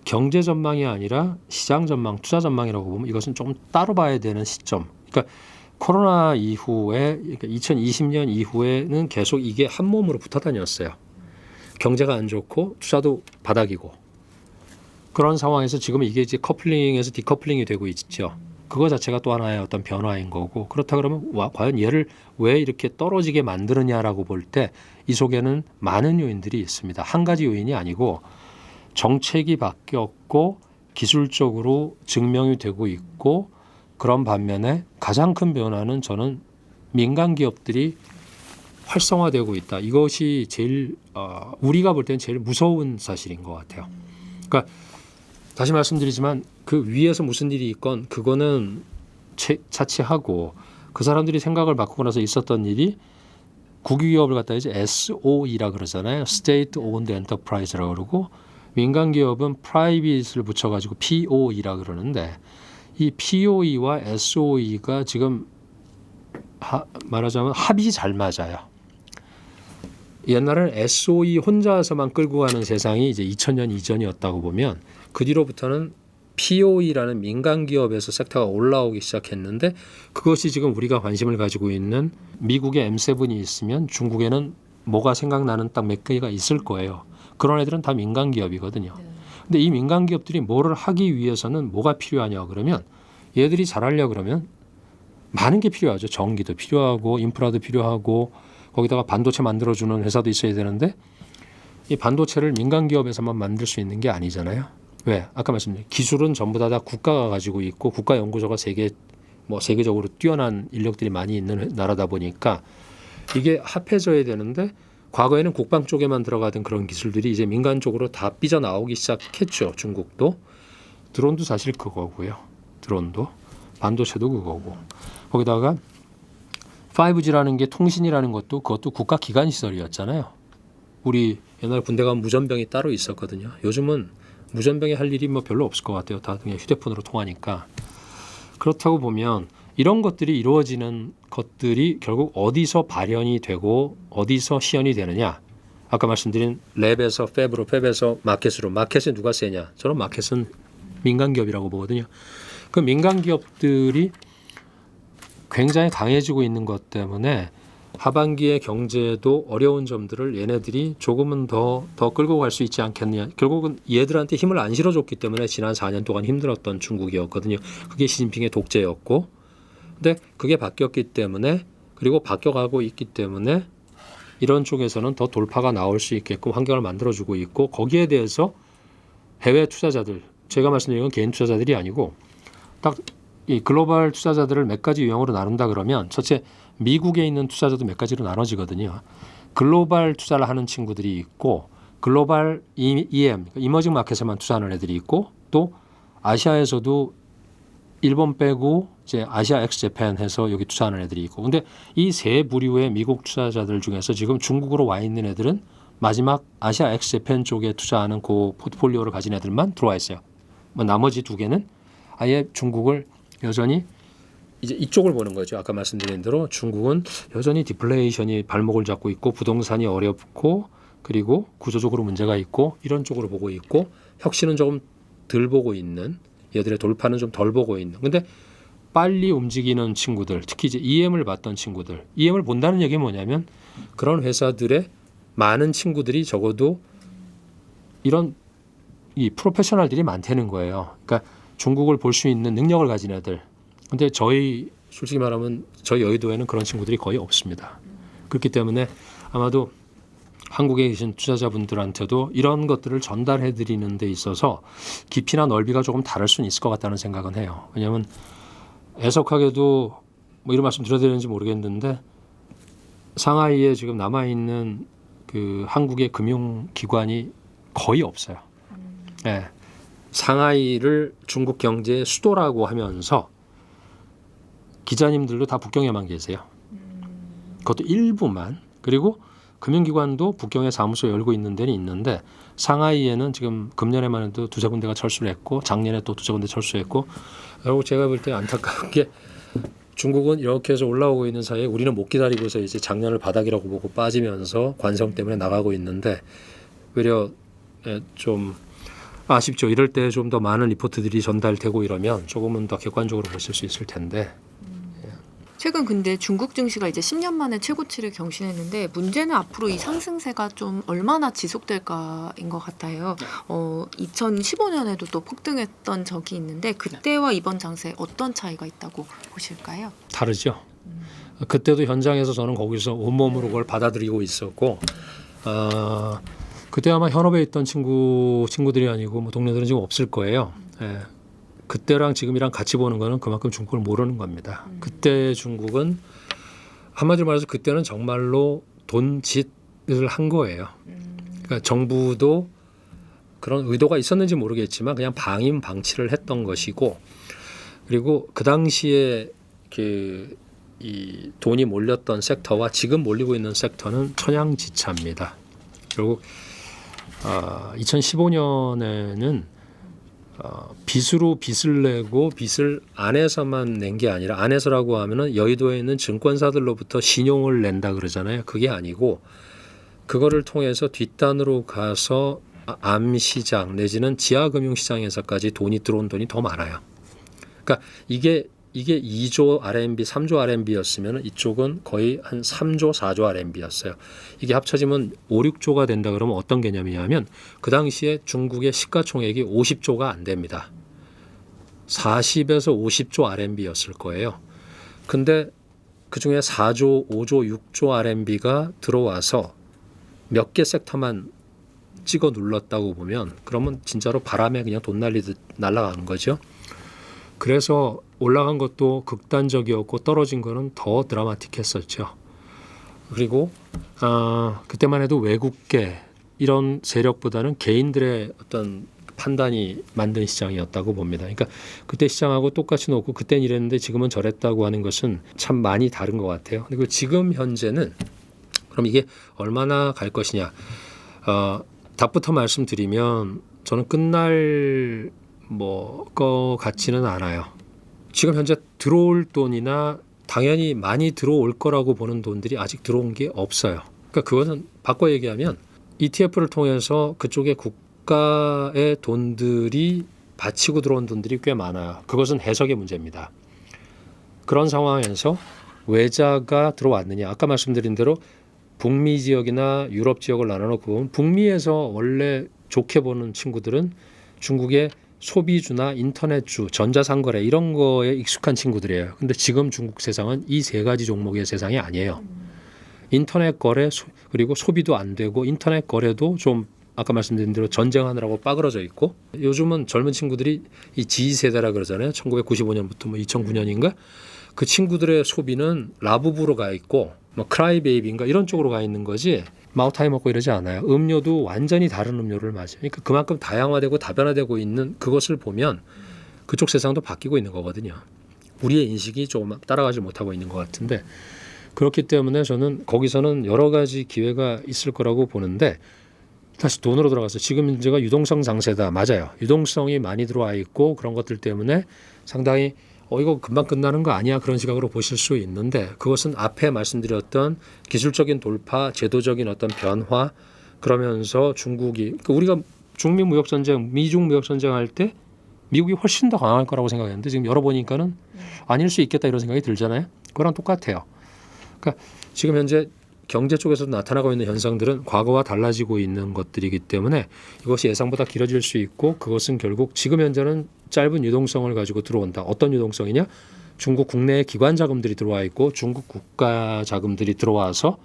[SPEAKER 2] 경제 전망이 아니라 시장 전망, 투자 전망이라고 보면 이것은 조금 따로 봐야 되는 시점. 그러니까 코로나 이후에 그러니까 2020년 이후에는 계속 이게 한 몸으로 붙어 다녔어요. 경제가 안 좋고 투자도 바닥이고 그런 상황에서 지금 이게 이제 커플링에서 디커플링이 되고 있죠. 그거 자체가 또 하나의 어떤 변화인 거고 그렇다 그러면 과연 얘를 왜 이렇게 떨어지게 만드느냐라고 볼 때 이 속에는 많은 요인들이 있습니다. 한 가지 요인이 아니고 정책이 바뀌었고 기술적으로 증명이 되고 있고 그런 반면에 가장 큰 변화는 저는 민간 기업들이 활성화되고 있다. 이것이 제일 우리가 볼 때는 제일 무서운 사실인 것 같아요. 그러니까 다시 말씀드리지만 그 위에서 무슨 일이 있건 그거는 차치하고 그 사람들이 생각을 바꾸고 나서 있었던 일이 국유기업을 갖다 이제 SOE라 그러잖아요. State Owned Enterprise라고 그러고 민간 기업은 Private를 붙여가지고 POE라 그러는데 이 POE와 SOE가 지금 말하자면 합이 잘 맞아요. 옛날에는 SOE 혼자서만 끌고 가는 세상이 이제 2000년 이전이었다고 보면 그 뒤로부터는 POE라는 민간 기업에서 섹터가 올라오기 시작했는데 그것이 지금 우리가 관심을 가지고 있는 미국의 M7이 있으면 중국에는 뭐가 생각나는 딱 몇 개가 있을 거예요. 그런 애들은 다 민간 기업이거든요. 근데 이 민간 기업들이 뭐를 하기 위해서는 뭐가 필요하냐 그러면 얘들이 잘하려고 그러면 많은 게 필요하죠. 전기도 필요하고 인프라도 필요하고 거기다가 반도체 만들어주는 회사도 있어야 되는데 이 반도체를 민간 기업에서만 만들 수 있는 게 아니잖아요. 왜? 아까 말씀드린 기술은 전부 다 국가가 가지고 있고 국가 연구소가 세계적으로 뛰어난 인력들이 많이 있는 나라다 보니까 이게 합해져야 되는데 과거에는 국방 쪽에만 들어가던 그런 기술들이 이제 민간 쪽으로 다 삐져나오기 시작했죠. 중국도. 드론도 사실 그거고요. 드론도. 반도체도 그거고. 거기다가 5G라는 게 통신이라는 그것도 국가 기관 시설이었잖아요. 우리 옛날 군대 가면 무전병이 따로 있었거든요. 요즘은 무전병이 할 일이 뭐 별로 없을 것 같아요. 다 그냥 휴대폰으로 통하니까. 그렇다고 보면 이런 것들이 이루어지는 것들이 결국 어디서 발현이 되고 어디서 시연이 되느냐. 아까 말씀드린 랩에서 팹으로, 팹에서 마켓으로. 마켓에 누가 세냐? 저는 마켓은 민간 기업이라고 보거든요. 그 민간 기업들이 굉장히 강해지고 있는 것 때문에 하반기의 경제도 어려운 점들을 얘네들이 조금은 더 끌고 갈 수 있지 않겠느냐. 결국은 얘들한테 힘을 안 실어줬기 때문에 지난 4년 동안 힘들었던 중국이었거든요. 그게 시진핑의 독재였고, 근데 그게 바뀌었기 때문에, 그리고 바뀌어가고 있기 때문에 이런 쪽에서는 더 돌파가 나올 수 있게끔 환경을 만들어주고 있고, 거기에 대해서 해외 투자자들, 제가 말씀드린 건 개인 투자자들이 아니고 딱 이 글로벌 투자자들을 몇 가지 유형으로 나눈다 그러면 첫째, 미국에 있는 투자자도 몇 가지로 나눠지거든요. 글로벌 투자를 하는 친구들이 있고, 글로벌 EM, 이머징 마켓에만 투자하는 애들이 있고, 또 아시아에서도 일본 빼고 이제 아시아 엑스 재팬 해서 여기 투자하는 애들이 있고, 근데 이 세 부류의 미국 투자자들 중에서 지금 중국으로 와 있는 애들은 마지막 아시아 엑스 재팬 쪽에 투자하는 그 포트폴리오를 가진 애들만 들어와 있어요. 뭐 나머지 두 개는 아예 중국을 여전히 이제 이쪽을 보는 거죠. 아까 말씀드린 대로 중국은 여전히 디플레이션이 발목을 잡고 있고, 부동산이 어렵고, 그리고 구조적으로 문제가 있고, 이런 쪽으로 보고 있고, 혁신은 조금 덜 보고 있는, 얘들의 돌파는 좀 덜 보고 있는. 근데 빨리 움직이는 친구들, 특히 이제 EM을 봤던 친구들, EM을 본다는 얘기는 뭐냐면 그런 회사들의 많은 친구들이 적어도 이런 이 프로페셔널들이 많다는 거예요. 그러니까 중국을 볼 수 있는 능력을 가진 애들. 근데 저희 솔직히 말하면 저희 여의도에는 그런 친구들이 거의 없습니다. 그렇기 때문에 아마도 한국에 계신 투자자분들한테도 이런 것들을 전달해 드리는 데 있어서 깊이나 넓이가 조금 다를 수는 있을 것 같다는 생각은 해요. 왜냐하면 애석하게도 뭐 이런 말씀 드려야 되는지 모르겠는데, 상하이에 지금 남아있는 그 한국의 금융기관이 거의 없어요. 네. 상하이를 중국 경제의 수도라고 하면서 기자님들도 다 북경에만 계세요. 그것도 일부만. 그리고 금융기관도 북경에 사무소 열고 있는 데는 있는데, 상하이에는 지금 금년에만 해도 두세 군데가 철수를 했고, 작년에 또 두세 군데 철수했고, 그리고 제가 볼 때 안타까운 게 중국은 이렇게 해서 올라오고 있는 사이에 우리는 못 기다리고서 이제 작년을 바닥이라고 보고 빠지면서 관성 때문에 나가고 있는데, 오히려 좀 아쉽죠. 이럴 때 좀 더 많은 리포트들이 전달되고 이러면 조금은 더 객관적으로 보실 수 있을 텐데.
[SPEAKER 1] 최근 근데 중국 증시가 이제 10년 만에 최고치를 경신했는데, 문제는 앞으로 이 상승세가 좀 얼마나 지속될까인 것 같아요. 2015년에도 또 폭등했던 적이 있는데, 그때와 이번 장세 어떤 차이가 있다고 보실까요?
[SPEAKER 2] 다르죠. 그때도 현장에서 저는 거기서 온몸으로 그걸 받아들이고 있었고, 그때 아마 현업에 있던 친구들이 아니고 뭐 동료들은 지금 없을 거예요. 예. 그때랑 지금이랑 같이 보는 거는 그만큼 중국을 모르는 겁니다. 그때 중국은 한마디로 말해서 그때는 정말로 돈짓을 한 거예요. 그러니까 정부도 그런 의도가 있었는지 모르겠지만 그냥 방임방치를 했던 것이고, 그리고 그 당시에 이 돈이 몰렸던 섹터와 지금 몰리고 있는 섹터는 천양지차입니다. 결국 2015년에는 빚으로 빚을 내고, 빚을 안에서만 낸 게 아니라, 안에서라고 하면은 여의도에 있는 증권사들로부터 신용을 낸다 그러잖아요. 그게 아니고 그거를 통해서 뒷단으로 가서 암시장 내지는 지하금융시장에서까지 돈이 들어온 돈이 더 많아요. 그러니까 이게 2조 RMB, 3조 RMB였으면 이쪽은 거의 한 3조, 4조 RMB였어요. 이게 합쳐지면 5, 6조가 된다 그러면 어떤 개념이냐면, 그 당시에 중국의 시가총액이 50조가 안 됩니다. 40에서 50조 RMB였을 거예요. 근데 그중에 4조, 5조, 6조 RMB가 들어와서 몇 개 섹터만 찍어 눌렀다고 보면, 그러면 진짜로 바람에 그냥 돈 날리듯 날아가는 거죠. 그래서 올라간 것도 극단적이었고 떨어진 거는 더 드라마틱했었죠. 그리고 그때만 해도 외국계 이런 세력보다는 개인들의 어떤 판단이 만든 시장이었다고 봅니다. 그러니까 그때 시장하고 똑같이 놓고 그땐 이랬는데 지금은 저랬다고 하는 것은 참 많이 다른 것 같아요. 그리고 지금 현재는 그럼 이게 얼마나 갈 것이냐. 답부터 말씀드리면 저는 끝날 거 같지는 않아요. 지금 현재 들어올 돈이나 당연히 많이 들어올 거라고 보는 돈들이 아직 들어온 게 없어요. 그러니까 그거는 바꿔 얘기하면 ETF를 통해서 그쪽에 국가의 돈들이 바치고 들어온 돈들이 꽤 많아요. 그것은 해석의 문제입니다. 그런 상황에서 외자가 들어왔느냐. 아까 말씀드린 대로 북미 지역이나 유럽 지역을 나눠놓고 보면 북미에서 원래 좋게 보는 친구들은 중국의 소비주나 인터넷주, 전자상거래 이런 거에 익숙한 친구들이에요. 근데 지금 중국 세상은 이 세 가지 종목의 세상이 아니에요. 인터넷 거래 그리고 소비도 안 되고 인터넷 거래도 좀 아까 말씀드린 대로 전쟁하느라고 빠그러져 있고 요즘은 젊은 친구들이 이 G세대라 그러잖아요. 1995년부터 뭐 2009년인가 그 친구들의 소비는 라부부로 가 있고 뭐 크라이베이비인가 이런 쪽으로 가 있는 거지 마오타이 먹고 이러지 않아요. 음료도 완전히 다른 음료를 마셔요. 그러니까 그만큼 다양화되고 다변화되고 있는 그것을 보면 그쪽 세상도 바뀌고 있는 거거든요. 우리의 인식이 조금 따라가지 못하고 있는 것 같은데 그렇기 때문에 저는 거기서는 여러 가지 기회가 있을 거라고 보는데 다시 돈으로 들어가서 지금 문제가 유동성 장세다. 맞아요. 유동성이 많이 들어와 있고 그런 것들 때문에 상당히 이거 금방 끝나는 거 아니야 그런 시각으로 보실 수 있는데 그것은 앞에 말씀드렸던 기술적인 돌파, 제도적인 어떤 변화 그러면서 중국이 그러니까 우리가 중미 무역 전쟁, 미중 무역 전쟁 할 때 미국이 훨씬 더 강할 거라고 생각했는데 지금 열어보니까는 아닐 수 있겠다 이런 생각이 들잖아요. 그거랑 똑같아요. 그러니까 지금 현재 경제 쪽에서도 나타나고 있는 현상들은 과거와 달라지고 있는 것들이기 때문에 이것이 예상보다 길어질 수 있고 그것은 결국 지금 현재는 짧은 유동성을 가지고 들어온다. 어떤 유동성이냐? 중국 국내에 기관 자금들이 들어와 있고 중국 국가 자금들이 들어와서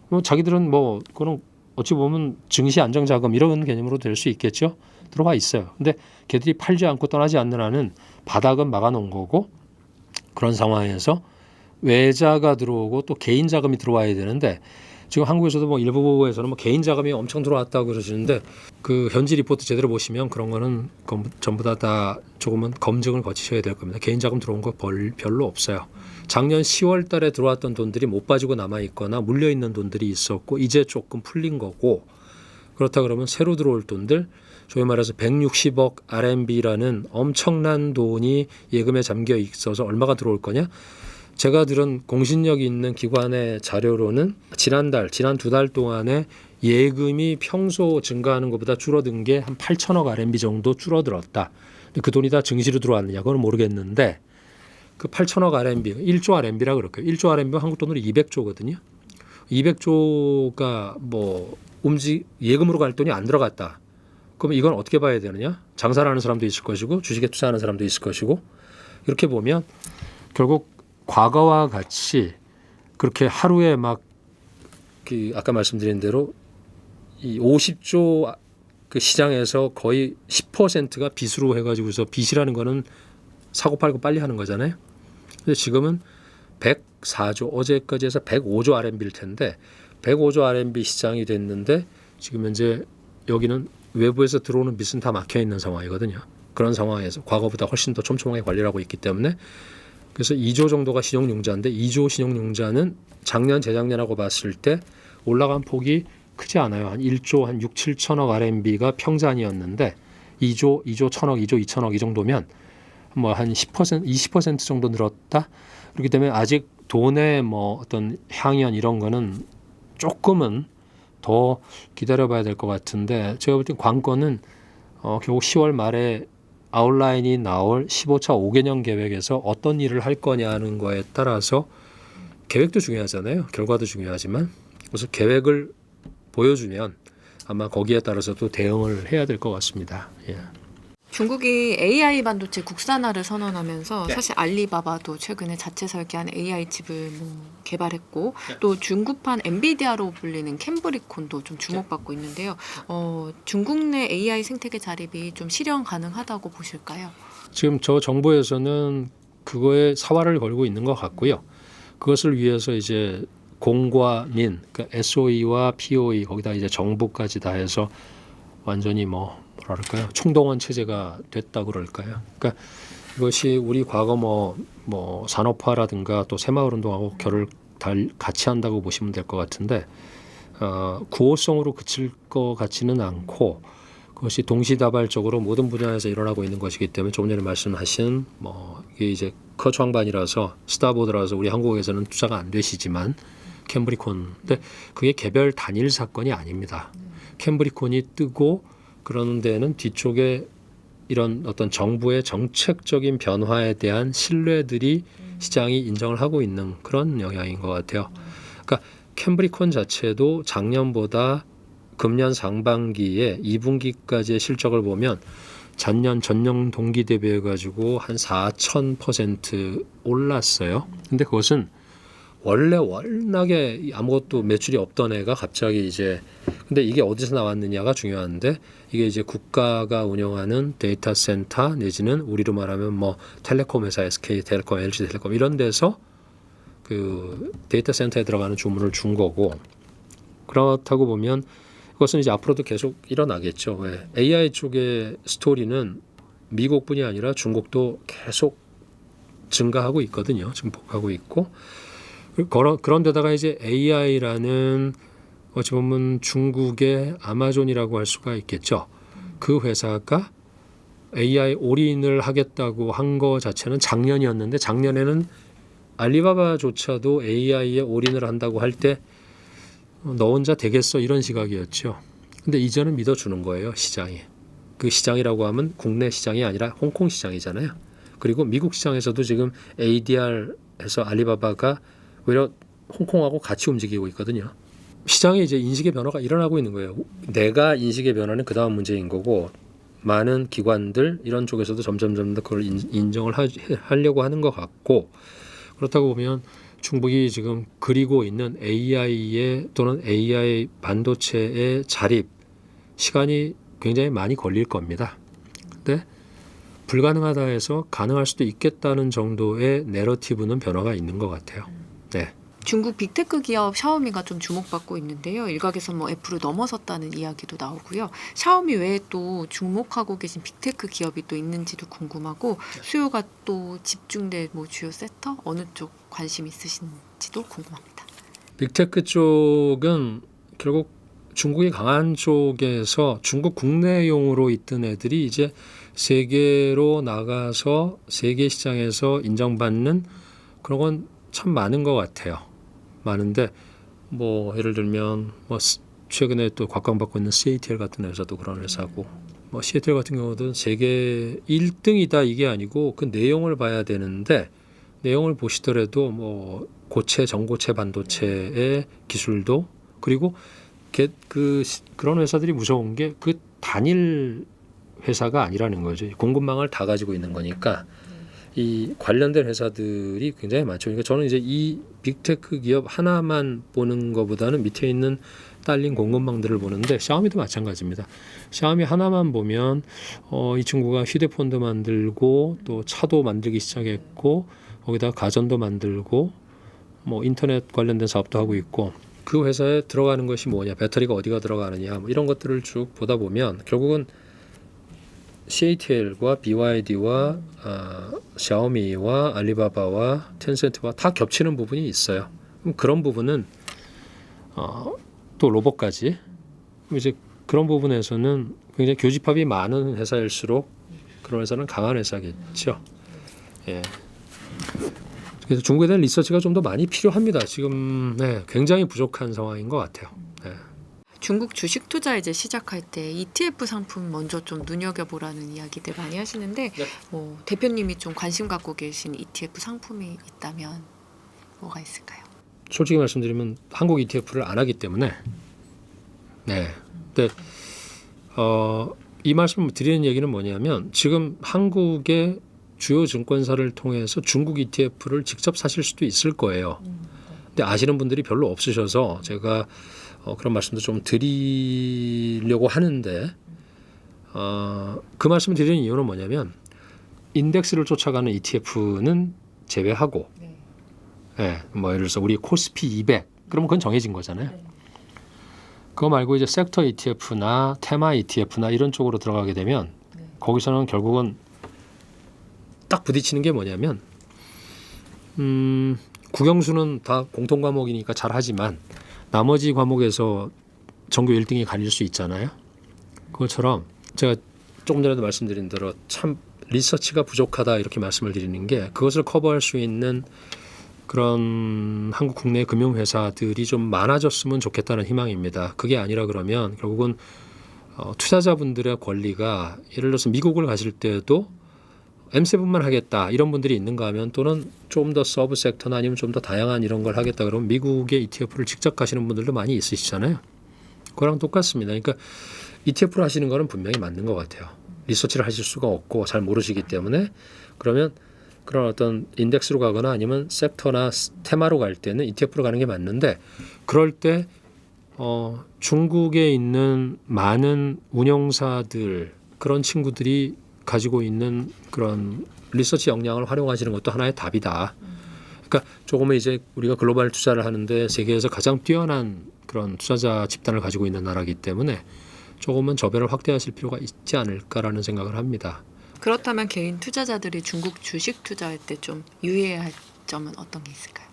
[SPEAKER 2] 뭐 자기들은 뭐 그런 어찌 보면 증시 안정 자금 이런 개념으로 될 수 있겠죠. 들어와 있어요. 근데 걔들이 팔지 않고 떠나지 않는 한은 바닥은 막아놓은 거고 그런 상황에서 외자가 들어오고 또 개인 자금이 들어와야 되는데 지금 한국에서도 뭐 일부에서는 뭐 개인 자금이 엄청 들어왔다고 그러시는데 그 현지 리포트 제대로 보시면 그런 거는 전부 다 조금은 검증을 거치셔야 될 겁니다. 개인 자금 들어온 거 별로 없어요. 작년 10월 달에 들어왔던 돈들이 못 빠지고 남아 있거나 물려 있는 돈들이 있었고 이제 조금 풀린 거고 그렇다 그러면 새로 들어올 돈들 소위 말해서 160억 RMB라는 엄청난 돈이 예금에 잠겨 있어서 얼마가 들어올 거냐? 제가 들은 공신력 있는 기관의 자료로는 지난 2달 동안에 예금이 평소 증가하는 것보다 줄어든 게 한 8천억 RMB 정도 줄어들었다. 근데 그 돈이 다 증시로 들어왔느냐 그건 모르겠는데 그 8천억 RMB, 1조 RMB라 그럴까요? 1조 RMB가 한국 돈으로 200조거든요. 200조가 뭐 예금으로 갈 돈이 안 들어갔다. 그럼 이건 어떻게 봐야 되느냐? 장사를 하는 사람도 있을 것이고 주식에 투자하는 사람도 있을 것이고 이렇게 보면 결국 과거와 같이 그렇게 하루에 막 아까 말씀드린 대로 이 50조 그 시장에서 거의 10%가 빚으로 해가지고서 빚이라는 거는 사고 팔고 빨리 하는 거잖아요. 근데 지금은 104조 어제까지 해서 105조 RMB일 텐데 105조 RMB 시장이 됐는데 지금 현재 여기는 외부에서 들어오는 빚은 다 막혀 있는 상황이거든요. 그런 상황에서 과거보다 훨씬 더 촘촘하게 관리를 하고 있기 때문에 그래서 2조 정도가 신용융자인데 2조 신용융자는 작년 재작년하고 봤을 때 올라간 폭이 크지 않아요. 한 1조 한 6, 7천억 RMB가 평잔이었는데 2조 1천억, 2조 2천억 이 정도면 뭐 한 10%, 20% 정도 늘었다. 그렇기 때문에 아직 돈의 뭐 어떤 향연 이런 거는 조금은 더 기다려봐야 될 것 같은데 제가 볼 땐 관건은 결국 10월 말에 아웃라인이 나올 15차 5개년 계획에서 어떤 일을 할 거냐는 거에 따라서 계획도 중요하잖아요. 결과도 중요하지만 그래서 계획을 보여주면 아마 거기에 따라서도 대응을 해야 될 것 같습니다. 예.
[SPEAKER 1] 중국이 AI 반도체 국산화를 선언하면서
[SPEAKER 2] 네.
[SPEAKER 1] 사실 알리바바도 최근에 자체 설계한 AI 칩을 뭐 개발했고
[SPEAKER 2] 네.
[SPEAKER 1] 또 중국판 엔비디아로 불리는 캠브리콘도 좀 주목받고 있는데요. 중국 내 AI 생태계 자립이 좀 실현 가능하다고 보실까요?
[SPEAKER 2] 지금 저 정부에서는 그거에 사활을 걸고 있는 것 같고요. 그것을 위해서 이제 공과 민, 그러니까 SOE와 POE 거기다 이제 정부까지 다 해서 완전히 뭐랄까요 총동원 체제가 됐다 그럴까요? 그러니까 이것이 우리 과거 뭐 산업화라든가 또 새마을운동하고 결을 같이 한다고 보시면 될 것 같은데 구호성으로 그칠 것 같지는 않고 그것이 동시다발적으로 모든 분야에서 일어나고 있는 것이기 때문에 조금 전에 말씀하신 이게 이제 커초항반이라서 스타보드라서 우리 한국에서는 투자가 안 되시지만 캠브리콘 근데 그게 개별 단일 사건이 아닙니다. 캠브리콘이 뜨고 그러는 데는 뒤쪽에 이런 어떤 정부의 정책적인 변화에 대한 신뢰들이 시장이 인정을 하고 있는 그런 영향인 것 같아요. 그러니까 캠브리콘 자체도 작년보다 금년 상반기에 2분기까지의 실적을 보면 전년 동기 대비해 가지고 한 4,000% 올랐어요. 근데 그것은 원래 워낙에 아무것도 매출이 없던 애가 갑자기 이제 근데 이게 어디서 나왔느냐가 중요한데 이게 이제 국가가 운영하는 데이터 센터 내지는 우리로 말하면 뭐 텔레콤 회사 SK텔레콤, LG텔레콤 이런 데서 그 데이터 센터에 들어가는 주문을 준 거고 그렇다고 보면 그것은 이제 앞으로도 계속 일어나겠죠. 왜? AI 쪽의 스토리는 미국뿐이 아니라 중국도 계속 증가하고 있거든요. 증폭하고 있고 그런 데다가 이제 AI라는 어찌 보면 중국의 아마존이라고 할 수가 있겠죠. 그 회사가 AI 올인을 하겠다고 한 거 자체는 작년이었는데 작년에는 알리바바조차도 AI에 올인을 한다고 할 때 너 혼자 되겠어 이런 시각이었죠. 근데 이제는 믿어주는 거예요. 시장이. 그 시장이라고 하면 국내 시장이 아니라 홍콩 시장이잖아요. 그리고 미국 시장에서도 지금 ADR에서 알리바바가 오히려 홍콩하고 같이 움직이고 있거든요. 시장에 이제 인식의 변화가 일어나고 있는 거예요. 내가 인식의 변화는 그 다음 문제인 거고 많은 기관들 이런 쪽에서도 점점 더 그걸 인정을 하려고 하는 것 같고 그렇다고 보면 중국이 지금 그리고 있는 AI의 또는 AI 반도체의 자립 시간이 굉장히 많이 걸릴 겁니다. 근데 불가능하다 해서 가능할 수도 있겠다는 정도의 내러티브는 변화가 있는 것 같아요. 네.
[SPEAKER 1] 중국 빅테크 기업 샤오미가 좀 주목받고 있는데요. 일각에서 뭐 애플을 넘어섰다는 이야기도 나오고요. 샤오미 외에 또 주목하고 계신 빅테크 기업이 또 있는지도 궁금하고 수요가 또 집중된 뭐 주요 섹터 어느 쪽 관심 있으신지도 궁금합니다.
[SPEAKER 2] 빅테크 쪽은 결국 중국이 강한 쪽에서 중국 국내용으로 있던 애들이 이제 세계로 나가서 세계 시장에서 인정받는 그런 건 참 많은 것 같아요. 많은데 뭐 예를 들면 뭐 최근에 또 곽광받고 있는 CATL 같은 회사도 그런 회사고 뭐 CATL 같은 경우도 세계 1등이다 이게 아니고 그 내용을 봐야 되는데 내용을 보시더라도 뭐 고체 전고체 반도체의 기술도 그리고 그런 회사들이 무서운 게 그 단일 회사가 아니라는 거죠. 공급망을 다 가지고 있는 거니까 이 관련된 회사들이 굉장히 많죠. 그러니까 저는 이제 이 빅테크 기업 하나만 보는 것보다는 밑에 있는 딸린 공급망들을 보는데 샤오미도 마찬가지입니다. 샤오미 하나만 보면 이 친구가 휴대폰도 만들고 또 차도 만들기 시작했고 거기다 가전도 만들고 뭐 인터넷 관련된 사업도 하고 있고 그 회사에 들어가는 것이 뭐냐, 배터리가 어디가 들어가느냐 뭐 이런 것들을 쭉 보다 보면 결국은 CATL과 BYD와 샤오미와 알리바바와 텐센트와 다 겹치는 부분이 있어요. 그런 부분은 또 로봇까지 이제 그런 부분에서는 굉장히 교집합이 많은 회사일수록 그런 회사는 강한 회사겠죠. 예. 그래서 중국에 대한 리서치가 좀 더 많이 필요합니다. 지금 굉장히 부족한 상황인 것 같아요. 네.
[SPEAKER 1] 중국 주식 투자 이제 시작할 때 ETF 상품 먼저 좀 눈여겨보라는 이야기들 많이 하시는데 대표님이 좀 관심 갖고 계신 ETF 상품이 있다면 뭐가 있을까요?
[SPEAKER 2] 솔직히 말씀드리면 한국 ETF를 안 하기 때문에 근데 이 말씀을 드리는 얘기는 뭐냐면 지금 한국의 주요 증권사를 통해서 중국 ETF를 직접 사실 수도 있을 거예요. 근데 아시는 분들이 별로 없으셔서 제가 그런 말씀도 좀 드리려고 하는데 그 말씀을 드리는 이유는 뭐냐면 인덱스를 쫓아가는 ETF는 제외하고 뭐 예를 들어서 우리 코스피 200 그러면 그건 정해진 거잖아요. 그거 말고 이제 섹터 ETF나 테마 ETF나 이런 쪽으로 들어가게 되면 거기서는 결국은 딱 부딪히는 게 뭐냐면 국영수는 다 공통 과목이니까 잘하지만 나머지 과목에서 전교 1등이 갈릴 수 있잖아요. 그것처럼 제가 조금 전에도 말씀드린 대로 참 리서치가 부족하다 이렇게 말씀을 드리는 게 그것을 커버할 수 있는 그런 한국 국내 금융회사들이 좀 많아졌으면 좋겠다는 희망입니다. 그게 아니라 그러면 결국은 투자자분들의 권리가 예를 들어서 미국을 가실 때도 M7만 하겠다 이런 분들이 있는가 하면 또는 좀 더 서브 섹터나 아니면 좀 더 다양한 이런 걸 하겠다 그러면 미국의 ETF를 직접 가시는 분들도 많이 있으시잖아요. 그거랑 똑같습니다. 그러니까 ETF를 하시는 거는 분명히 맞는 것 같아요. 리서치를 하실 수가 없고 잘 모르시기 때문에 그러면 그런 어떤 인덱스로 가거나 아니면 섹터나 테마로 갈 때는 ETF로 가는 게 맞는데 그럴 때 중국에 있는 많은 운용사들 그런 친구들이 가지고 있는 그런 리서치 역량을 활용하시는 것도 하나의 답이다. 그러니까 조금은 이제 우리가 글로벌 투자를 하는데 세계에서 가장 뛰어난 그런 투자자 집단을 가지고 있는 나라이기 때문에 조금은 저변을 확대하실 필요가 있지 않을까라는 생각을 합니다.
[SPEAKER 1] 그렇다면 개인 투자자들이 중국 주식 투자할 때 좀 유의해야 할 점은 어떤 게 있을까요?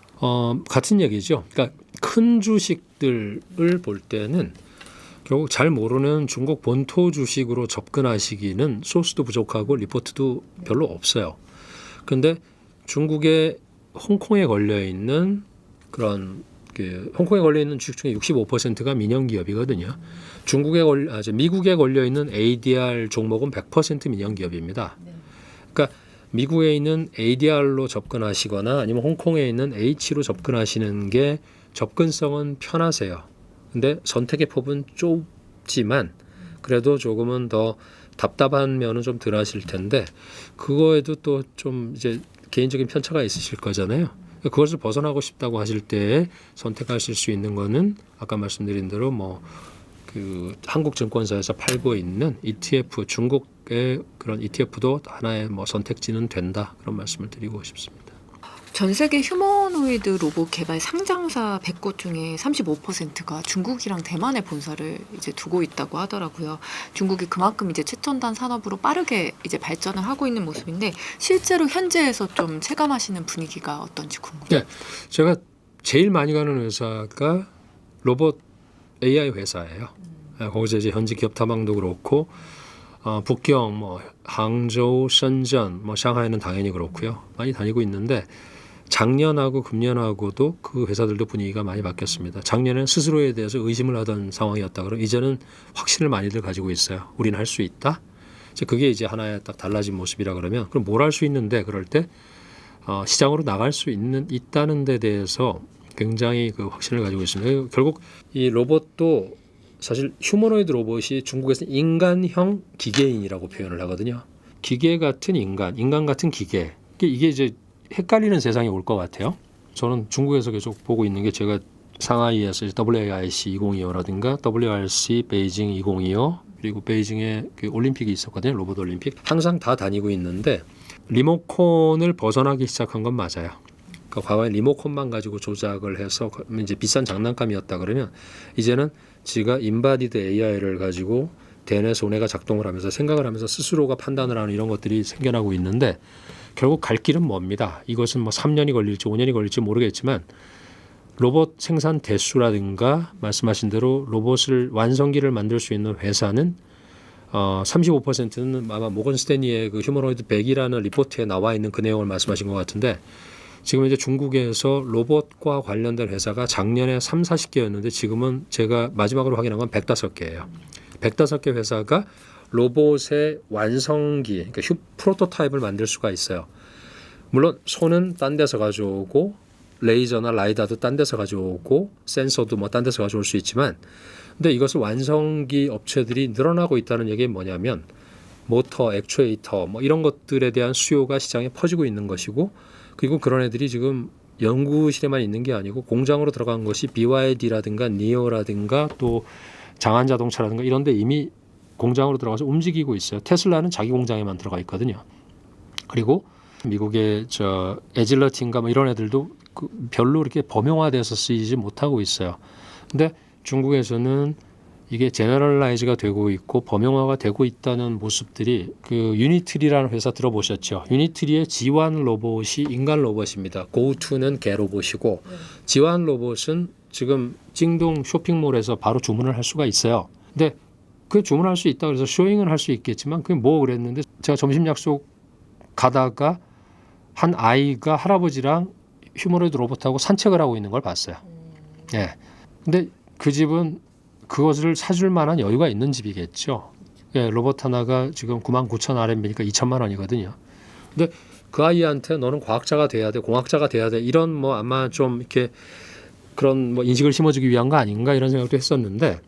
[SPEAKER 2] 같은 얘기죠. 그러니까 큰 주식들을 볼 때는 결국 잘 모르는 중국 본토 주식으로 접근하시기는 소스도 부족하고 리포트도 별로 없어요. 그런데 중국의 홍콩에 걸려 있는 그런 홍콩에 걸려 있는 주식 중에 65%가 민영 기업이거든요. 미국에 걸려 있는 ADR 종목은 100% 민영 기업입니다. 그러니까 미국에 있는 ADR로 접근하시거나 아니면 홍콩에 있는 H로 접근하시는 게 접근성은 편하세요. 근데 선택의 폭은 좁지만 그래도 조금은 더 답답한 면은 좀 덜 하실 텐데 그거에도 또 좀 이제 개인적인 편차가 있으실 거잖아요. 그것을 벗어나고 싶다고 하실 때 선택하실 수 있는 거는 아까 말씀드린 대로 그 한국 증권사에서 팔고 있는 ETF 중국의 그런 ETF도 하나의 선택지는 된다 그런 말씀을 드리고 싶습니다.
[SPEAKER 1] 전 세계 휴머노이드 로봇 개발 상장사 100곳 중에 35%가 중국이랑 대만에 본사를 이제 두고 있다고 하더라고요. 중국이 그만큼 이제 최첨단 산업으로 빠르게 이제 발전을 하고 있는 모습인데 실제로 현지에서 좀 체감하시는 분위기가 어떤지 궁금해요.
[SPEAKER 2] 네, 제가 제일 많이 가는 회사가 로봇 AI 회사예요. 거기서 이제 현지 기업 탐방도 그렇고 북경, 항저우,深圳, 상하이는 당연히 그렇고요. 많이 다니고 있는데 작년하고 금년하고도 그 회사들도 분위기가 많이 바뀌었습니다. 작년에는 스스로에 대해서 의심을 하던 상황이었다 그러면 이제는 확신을 많이들 가지고 있어요. 우리는 할 수 있다. 그게 이제 하나의 딱 달라진 모습이라 그러면 그럼 뭘 할 수 있는데 그럴 때 시장으로 나갈 수 있다는 데 대해서 굉장히 그 확신을 가지고 있습니다. 결국 이 로봇도 사실 휴머노이드 로봇이 중국에서는 인간형 기계인이라고 표현을 하거든요. 기계 같은 인간 같은 기계. 이게 이제 헷갈리는 세상이 올 것 같아요. 저는 중국에서 계속 보고 있는 게 제가 상하이에서 WAIC 2025라든가 WRC 베이징 2025 그리고 베이징에 그 올림픽이 있었거든요. 로봇 올림픽. 항상 다 다니고 있는데 리모컨을 벗어나기 시작한 건 맞아요. 그러니까 과거에 리모컨만 가지고 조작을 해서 이제 비싼 장난감이었다 그러면 이제는 지가 인바디드 AI를 가지고 대뇌 소뇌가 작동을 하면서 생각을 하면서 스스로가 판단을 하는 이런 것들이 생겨나고 있는데 결국 갈 길은 멉니다. 이것은 3년이 걸릴지 5년이 걸릴지 모르겠지만 로봇 생산 대수라든가 말씀하신 대로 로봇을 완성기를 만들 수 있는 회사는 35%는 아마 모건 스탠리의 그 휴머노이드 100이라는 리포트에 나와 있는 그 내용을 말씀하신 것 같은데 지금 이제 중국에서 로봇과 관련된 회사가 작년에 3, 40개였는데 지금은 제가 마지막으로 확인한 건 105개예요. 105개 회사가 로봇의 완성기, 그러니까 프로토타입을 만들 수가 있어요. 물론 손은 딴 데서 가져오고 레이저나 라이다도 딴 데서 가져오고 센서도 딴 데서 가져올 수 있지만 근데 이것을 완성기 업체들이 늘어나고 있다는 얘기는 뭐냐면 모터, 액추에이터 이런 것들에 대한 수요가 시장에 퍼지고 있는 것이고 그리고 그런 애들이 지금 연구실에만 있는 게 아니고 공장으로 들어간 것이 BYD라든가 니오라든가 또 장안자동차라든가 이런 데 이미 공장으로 들어가서 움직이고 있어요. 테슬라는 자기 공장에만 들어가 있거든요. 그리고 미국의 에질러티인가 이런 애들도 별로 이렇게 범용화돼서 쓰이지 못하고 있어요. 근데 중국에서는 이게 제너럴라이즈가 되고 있고 범용화가 되고 있다는 모습들이 그 유니트리라는 회사 들어보셨죠? 유니트리의 지완 로봇이 인간 로봇입니다. 고우투는 개 로봇이고 지완 로봇은 지금 찡동 쇼핑몰에서 바로 주문을 할 수가 있어요. 근데 그 주문할 수 있다 그래서 쇼잉은 할 수 있겠지만 그게 그랬는데 제가 점심 약속 가다가 한 아이가 할아버지랑 휴머노이드 로봇하고 산책을 하고 있는 걸 봤어요. 예. 근데 그 집은 그것을 사줄 만한 여유가 있는 집이겠죠. 예, 로봇 하나가 지금 99,000 RMB니까 2천만 원이거든요. 근데 그 아이한테 너는 과학자가 돼야 돼, 공학자가 돼야 돼, 이런 뭐 아마 좀 이렇게 그런 뭐 인식을 심어주기 위한 거 아닌가 이런 생각도 했었는데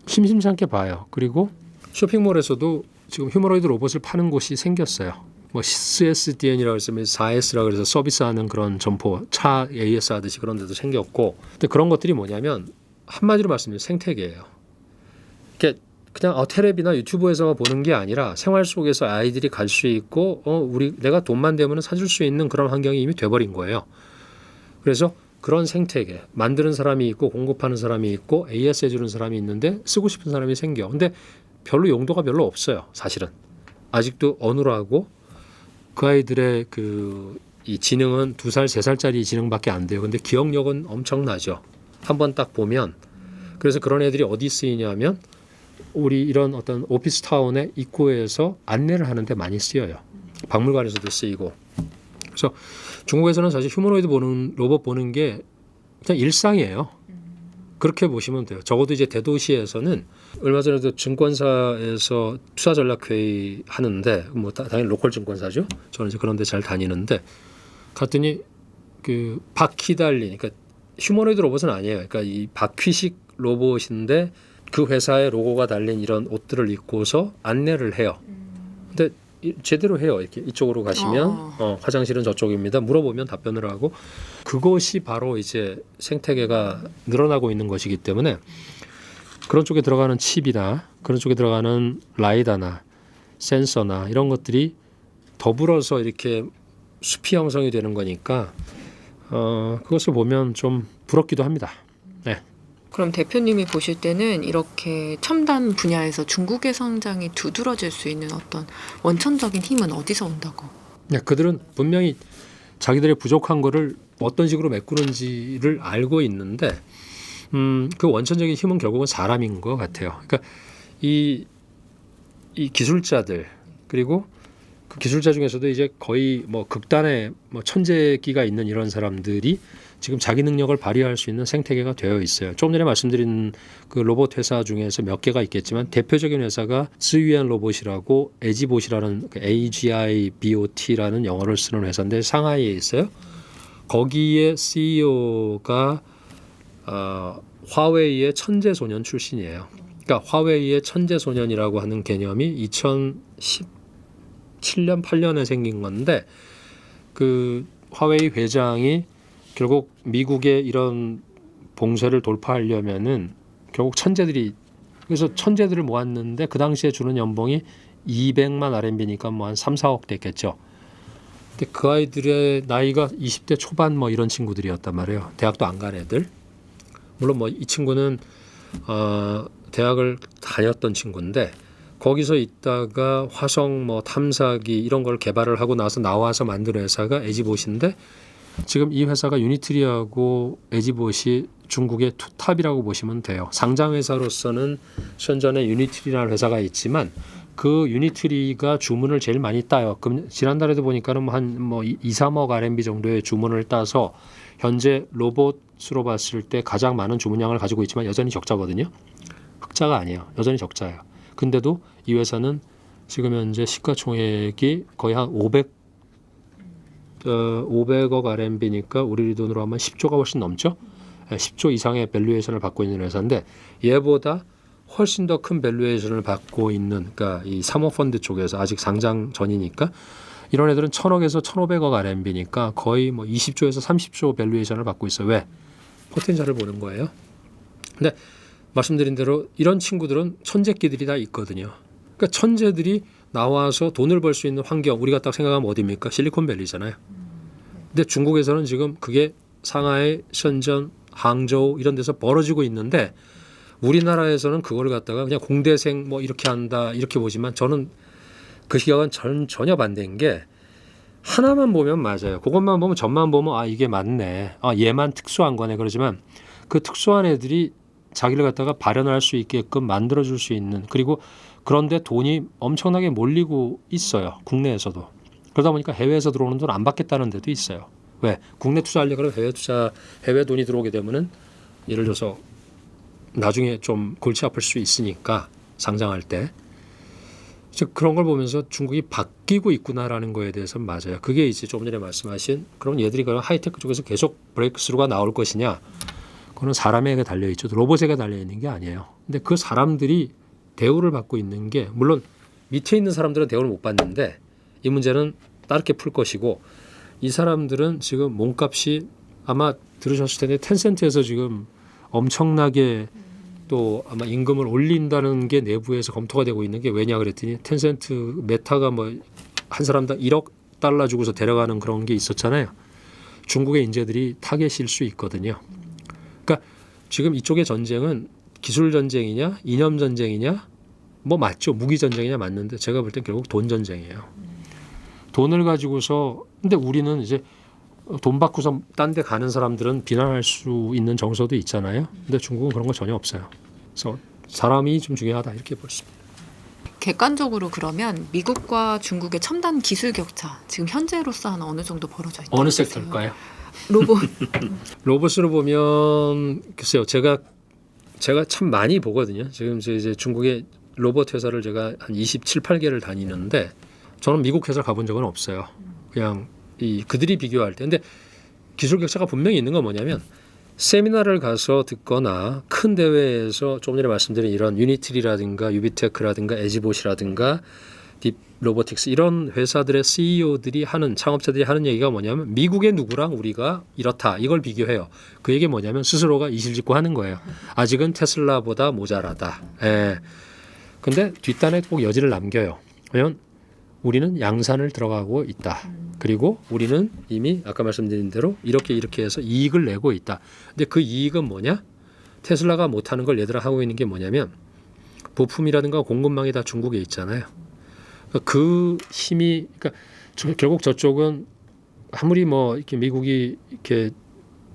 [SPEAKER 2] 심심치 않게 봐요. 그리고 쇼핑몰에서도 지금 휴머노이드 로봇을 파는 곳이 생겼어요. 뭐 CSDN이라고 해서 4S라고 해서 서비스하는 그런 점포, 차 AS 하듯이 그런 데도 생겼고, 근데 그런 것들이 뭐냐면 한마디로 말씀드리면 생태계예요. 이게 그냥 텔레비나 유튜브에서만 보는 게 아니라 생활 속에서 아이들이 갈 수 있고 내가 돈만 되면 사줄 수 있는 그런 환경이 이미 돼버린 거예요. 그래서 그런 생태계 만드는 사람이 있고 공급하는 사람이 있고 AS 해주는 사람이 있는데 쓰고 싶은 사람이 생겨. 근데 별로 용도가 별로 없어요. 사실은 아직도 어눌하고 그 아이들의 이 지능은 2살, 3살짜리 지능밖에 안 돼요. 근데 기억력은 엄청나죠. 한번 딱 보면. 그래서 그런 애들이 어디 쓰이냐면 우리 이런 어떤 오피스타운의 입구에서 안내를 하는데 많이 쓰여요. 박물관에서도 쓰이고. 그래서 중국에서는 사실 휴머노이드 로봇 보는 게 그냥 일상이에요. 그렇게 보시면 돼요. 적어도 이제 대도시에서는 얼마 전에도 증권사에서 투자 전략 회의 하는데 뭐 당연히 로컬 증권사죠. 저는 이제 그런 데 잘 다니는데 갔더니 그 바퀴 달린 그러니까 휴머노이드 로봇은 아니에요. 그러니까 이 바퀴식 로봇인데 그 회사의 로고가 달린 이런 옷들을 입고서 안내를 해요. 근데 제대로 해요. 이렇게 이쪽으로 가시면 화장실은 저쪽입니다. 물어보면 답변을 하고 그것이 바로 이제 생태계가 늘어나고 있는 것이기 때문에 그런 쪽에 들어가는 칩이나 그런 쪽에 들어가는 라이다나 센서나 이런 것들이 더불어서 이렇게 숲이 형성이 되는 거니까 그것을 보면 좀 부럽기도 합니다. 네.
[SPEAKER 1] 그럼 대표님이 보실 때는 이렇게 첨단 분야에서 중국의 성장이 두드러질 수 있는 어떤 원천적인 힘은 어디서 온다고?
[SPEAKER 2] 네, 그들은 분명히 자기들의 부족한 거를 어떤 식으로 메꾸는지를 알고 있는데 그 원천적인 힘은 결국은 사람인 것 같아요. 그러니까 이 기술자들 그리고 그 기술자 중에서도 이제 거의 뭐 극단의 뭐 천재기가 있는 이런 사람들이 지금 자기 능력을 발휘할 수 있는 생태계가 되어 있어요. 조금 전에 말씀드린 그 로봇 회사 중에서 몇 개가 있겠지만 대표적인 회사가 스위안 로봇이라고 에지봇이라는 AGIBOT라는 영어를 쓰는 회사인데 상하이에 있어요. 거기에 CEO가 화웨이의 천재 소년 출신이에요. 그러니까 화웨이의 천재 소년이라고 하는 개념이 2017년 8년에 생긴 건데 그 화웨이 회장이 결국 미국의 이런 봉쇄를 돌파하려면은 결국 천재들이 그래서 천재들을 모았는데 그 당시에 주는 연봉이 200만 RMB니까 뭐 한 3, 4억 됐겠죠. 근데 그 아이들의 나이가 20대 초반 뭐 이런 친구들이었단 말이에요. 대학도 안 간 애들. 물론 뭐 이 친구는 대학을 다녔던 친구인데 거기서 있다가 화성 뭐 탐사기 이런 걸 개발을 하고 나와서 만든 회사가 에지봇인데 지금 이 회사가 유니트리하고 에지봇이 중국의 투탑이라고 보시면 돼요. 상장 회사로서는 현존에 유니트리라는 회사가 있지만 그 유니트리가 주문을 제일 많이 따요. 지난달에도 보니까는 한 2, 3억 RMB 정도의 주문을 따서 현재 로봇으로 봤을 때 가장 많은 주문량을 가지고 있지만 여전히 적자거든요. 흑자가 아니에요. 여전히 적자예요. 근데도 이 회사는 지금 현재 시가총액이 거의 한 500억 RMB니까 우리 돈으로 하면 10조가 훨씬 넘죠. 10조 이상의 밸류에이션을 받고 있는 회사인데 얘보다 훨씬 더 큰 밸류에이션을 받고 있는 그러니까 이 사모펀드 쪽에서 아직 상장 전이니까 이런 애들은 1000억에서 1500억 RMB니까 거의 뭐 20조에서 30조 밸류에이션을 받고 있어요. 왜? 포텐셜을 보는 거예요. 근데 말씀드린 대로 이런 친구들은 천재끼들이 다 있거든요. 그러니까 천재들이 나와서 돈을 벌 수 있는 환경 우리가 딱 생각하면 어디입니까? 실리콘밸리잖아요. 근데 중국에서는 지금 그게 상하이, 션전, 항저우 이런 데서 벌어지고 있는데 우리나라에서는 그걸 갖다가 그냥 공대생 뭐 이렇게 한다 이렇게 보지만 저는 그 시각은 전혀 반대인 게 하나만 보면 맞아요. 그것만 보면 점만 보면 이게 맞네. 얘만 특수한 거네. 그러지만 그 특수한 애들이 자기를 갖다가 발현할 수 있게끔 만들어줄 수 있는 그리고 그런데 돈이 엄청나게 몰리고 있어요. 국내에서도. 그러다 보니까 해외에서 들어오는 돈 안 받겠다는 데도 있어요. 왜? 국내 투자하려고 그러면 해외 돈이 들어오게 되면은 예를 들어서 나중에 좀 골치 아플 수 있으니까 상장할 때. 즉 그런 걸 보면서 중국이 바뀌고 있구나라는 거에 대해서는 맞아요. 그게 이제 조금 전에 말씀하신 그럼 얘들이 그런 하이테크 쪽에서 계속 브레이크스루가 나올 것이냐? 그거는 사람에게 달려 있죠. 로봇에게 달려 있는 게 아니에요. 근데 그 사람들이 대우를 받고 있는 게 물론 밑에 있는 사람들은 대우를 못 받는데 이 문제는 다르게 풀 것이고 이 사람들은 지금 몸값이 아마 들으셨을 텐데 텐센트에서 지금 엄청나게 또 아마 임금을 올린다는 게 내부에서 검토가 되고 있는 게 왜냐 그랬더니 텐센트 메타가 뭐 한 사람당 1억 달러 주고서 데려가는 그런 게 있었잖아요. 중국의 인재들이 타겟일 수 있거든요. 그러니까 지금 이쪽의 전쟁은 기술 전쟁이냐 이념 전쟁이냐 뭐 맞죠. 무기 전쟁이냐 맞는데 제가 볼 땐 결국 돈 전쟁이에요. 돈을 가지고서 근데 우리는 이제 돈 받고서 딴 데 가는 사람들은 비난할 수 있는 정서도 있잖아요. 근데 중국은 그런 거 전혀 없어요. 그래서 사람이 좀 중요하다 이렇게 볼 수 있습니다.
[SPEAKER 1] 객관적으로 그러면 미국과 중국의 첨단 기술 격차 지금 현재로서 한 어느 정도 벌어져 있다고
[SPEAKER 2] 어느
[SPEAKER 1] 보세요?
[SPEAKER 2] 섹터일까요?
[SPEAKER 1] 로봇.
[SPEAKER 2] 로봇으로 보면 글쎄요. 제가 참 많이 보거든요. 지금 이제 중국의 로봇 회사를 제가 한 27, 8개를 다니는데 저는 미국 회사 가본 적은 없어요. 그냥 그들이 비교할 때. 근데 기술 격차가 분명히 있는 건 뭐냐면 세미나를 가서 듣거나 큰 대회에서 조금 전에 말씀드린 이런 유니트리라든가 유비테크라든가 에지봇이라든가 딥 로보틱스 이런 회사들의 CEO들이 하는 창업자들이 하는 얘기가 뭐냐면 미국의 누구랑 우리가 이렇다 이걸 비교해요. 그 얘기 뭐냐면 스스로가 이실직고 하는 거예요. 아직은 테슬라보다 모자라다. 예. 근데 뒷단에 꼭 여지를 남겨요. 왜냐면 우리는 양산을 들어가고 있다. 그리고 우리는 이미 아까 말씀드린 대로 이렇게 해서 이익을 내고 있다. 근데 그 이익은 뭐냐? 테슬라가 못하는 걸 얘들아 하고 있는 게 뭐냐면 부품이라든가 공급망이 다 중국에 있잖아요. 그 힘이 그러니까 결국 저쪽은 아무리 뭐 이렇게 미국이 이렇게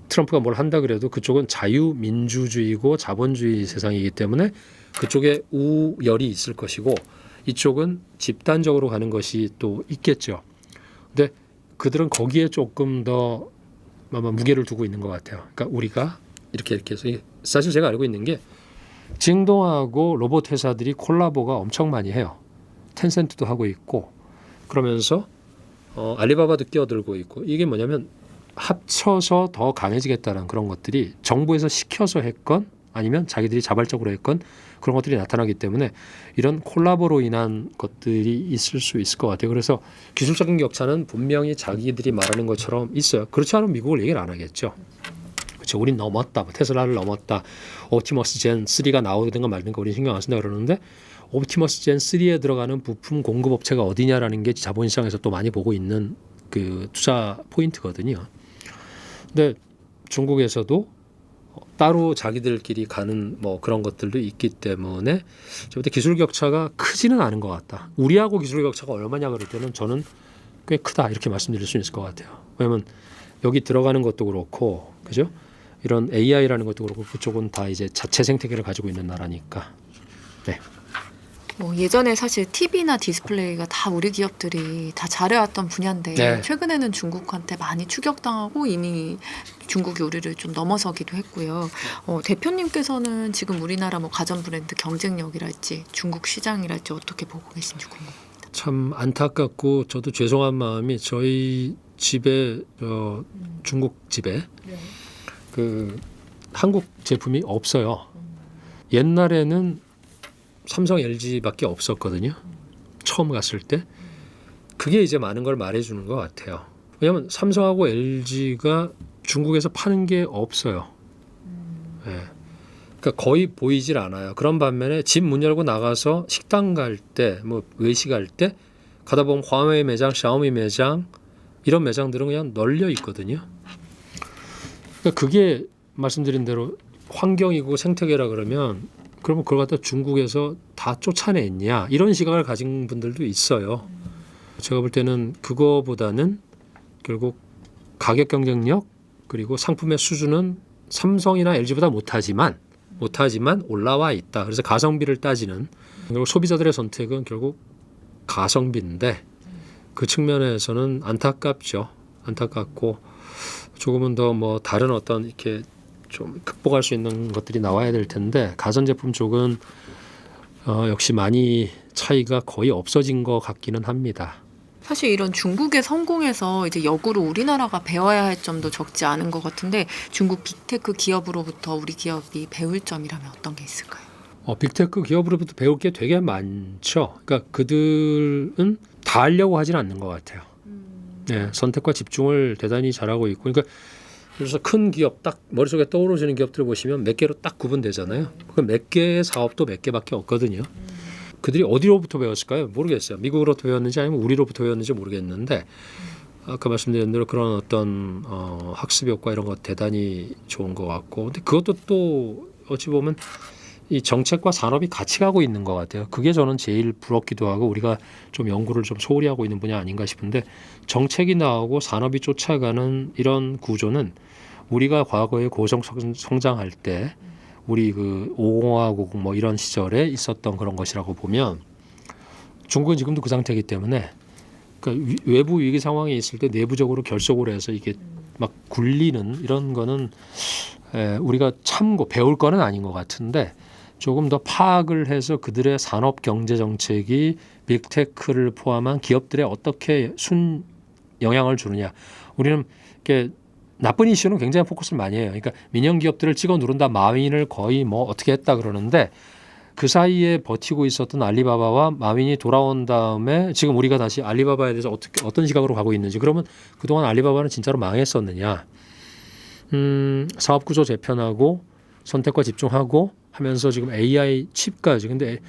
[SPEAKER 2] 트럼프가 뭘 한다 그래도 그쪽은 자유민주주의고 자본주의 세상이기 때문에 그쪽에 우열이 있을 것이고 이쪽은 집단적으로 가는 것이 또 있겠죠. 근데 그들은 거기에 조금 더 아마 무게를 두고 있는 것 같아요. 그러니까 우리가 이렇게 해서 사실 제가 알고 있는 게 징동하고 로봇 회사들이 콜라보가 엄청 많이 해요. 텐센트도 하고 있고 그러면서 알리바바도 끼어들고 있고 이게 뭐냐면 합쳐서 더 강해지겠다는 그런 것들이 정부에서 시켜서 했건 아니면 자기들이 자발적으로 했건 그런 것들이 나타나기 때문에 이런 콜라보로 인한 것들이 있을 수 있을 것 같아요. 그래서 기술적인 격차는 분명히 자기들이 말하는 것처럼 있어요. 그렇지 않으면 미국을 얘기를 안 하겠죠. 그렇죠. 우린 넘었다. 테슬라를 넘었다. 옵티머스 젠 3가 나오든가 말든가 우린 신경 안 쓴다 그러는데 옵티머스 젠 3에 들어가는 부품 공급 업체가 어디냐라는 게 자본시장에서 또 많이 보고 있는 그 투자 포인트거든요. 근데 중국에서도 따로 자기들끼리 가는 뭐 그런 것들도 있기 때문에 저부터 기술 격차가 크지는 않은 것 같다. 우리하고 기술 격차가 얼마냐 그럴 때는 저는 꽤 크다 이렇게 말씀드릴 수 있을 것 같아요. 왜냐하면 여기 들어가는 것도 그렇고 그죠? 이런 AI라는 것도 그렇고 그쪽은 다 이제 자체 생태계를 가지고 있는 나라니까. 네.
[SPEAKER 1] 뭐 예전에 사실 TV나 디스플레이가 다 우리 기업들이 다 잘해왔던 분야인데
[SPEAKER 2] 네.
[SPEAKER 1] 최근에는 중국한테 많이 추격당하고 이미 중국이 우리를 좀 넘어서기도 했고요. 대표님께서는 지금 우리나라 뭐 가전 브랜드 경쟁력이랄지 중국 시장이랄지 어떻게 보고 계신지 궁금합니다.
[SPEAKER 2] 참 안타깝고 저도 죄송한 마음이 저희 집에 중국 집에 그 한국 제품이 없어요. 옛날에는 삼성, LG밖에 없었거든요. 처음 갔을 때. 그게 이제 많은 걸 말해주는 것 같아요. 왜냐하면 삼성하고 LG가 중국에서 파는 게 없어요. 네. 그러니까 거의 보이질 않아요. 그런 반면에 집 문 열고 나가서 식당 갈 때, 뭐 외식할 때 가다 보면 화웨이 매장, 샤오미 매장 이런 매장들은 그냥 널려 있거든요. 그러니까 그게 말씀드린 대로 환경이고 생태계라 그러면 그러면 그걸 갖다 중국에서 다 쫓아냈냐 이런 시각을 가진 분들도 있어요. 제가 볼 때는 그거보다는 결국 가격 경쟁력 그리고 상품의 수준은 삼성이나 LG보다 못하지만 올라와 있다. 그래서 가성비를 따지는 결국 소비자들의 선택은 결국 가성비인데 그 측면에서는 안타깝죠. 안타깝고 조금은 더 뭐 다른 어떤 이렇게 좀 극복할 수 있는 것들이 나와야 될 텐데 가전제품 쪽은 역시 많이 차이가 거의 없어진 것 같기는 합니다.
[SPEAKER 1] 사실 이런 중국의 성공에서 이제 역으로 우리나라가 배워야 할 점도 적지 않은 것 같은데 중국 빅테크 기업으로부터 우리 기업이 배울 점이라면 어떤 게 있을까요?
[SPEAKER 2] 빅테크 기업으로부터 배울 게 되게 많죠. 그러니까 그들은 다 하려고 하진 않는 것 같아요. 네, 선택과 집중을 대단히 잘하고 있고, 그러니까 그래서 큰 기업 딱 머릿속에 떠오르시는 기업들을 보시면 몇 개로 딱 구분되잖아요. 그 몇 개의 사업도 몇 개밖에 없거든요. 그들이 어디로부터 배웠을까요? 모르겠어요. 미국으로부터 배웠는지 아니면 우리로부터 배웠는지 모르겠는데 아까 말씀드린 대로 그런 어떤 학습 효과 이런 거 대단히 좋은 것 같고, 근데 그것도 또 어찌 보면 이 정책과 산업이 같이 가고 있는 것 같아요. 그게 저는 제일 부럽기도 하고 우리가 좀 연구를 좀 소홀히 하고 있는 분야 아닌가 싶은데 정책이 나오고 산업이 쫓아가는 이런 구조는 우리가 과거에 고성장할 때 우리 그 5공화국 뭐 이런 시절에 있었던 그런 것이라고 보면 중국은 지금도 그 상태이기 때문에 그러니까 외부 위기 상황이 있을 때 내부적으로 결속을 해서 이게 막 굴리는 이런 거는 우리가 참고 배울 거는 아닌 것 같은데 조금 더 파악을 해서 그들의 산업 경제 정책이 빅테크를 포함한 기업들에 어떻게 영향을 주느냐. 우리는 이렇게 나쁜 이슈는 굉장히 포커스를 많이 해요. 그러니까 민영 기업들을 찍어 누른다, 마윈을 거의 뭐 어떻게 했다 그러는데 그 사이에 버티고 있었던 알리바바와 마윈이 돌아온 다음에 지금 우리가 다시 알리바바에 대해서 어떤 시각으로 가고 있는지, 그러면 그동안 알리바바는 진짜로 망했었느냐. 사업 구조 재편하고 선택과 집중하고 하면서 지금 AI 칩까지. 근데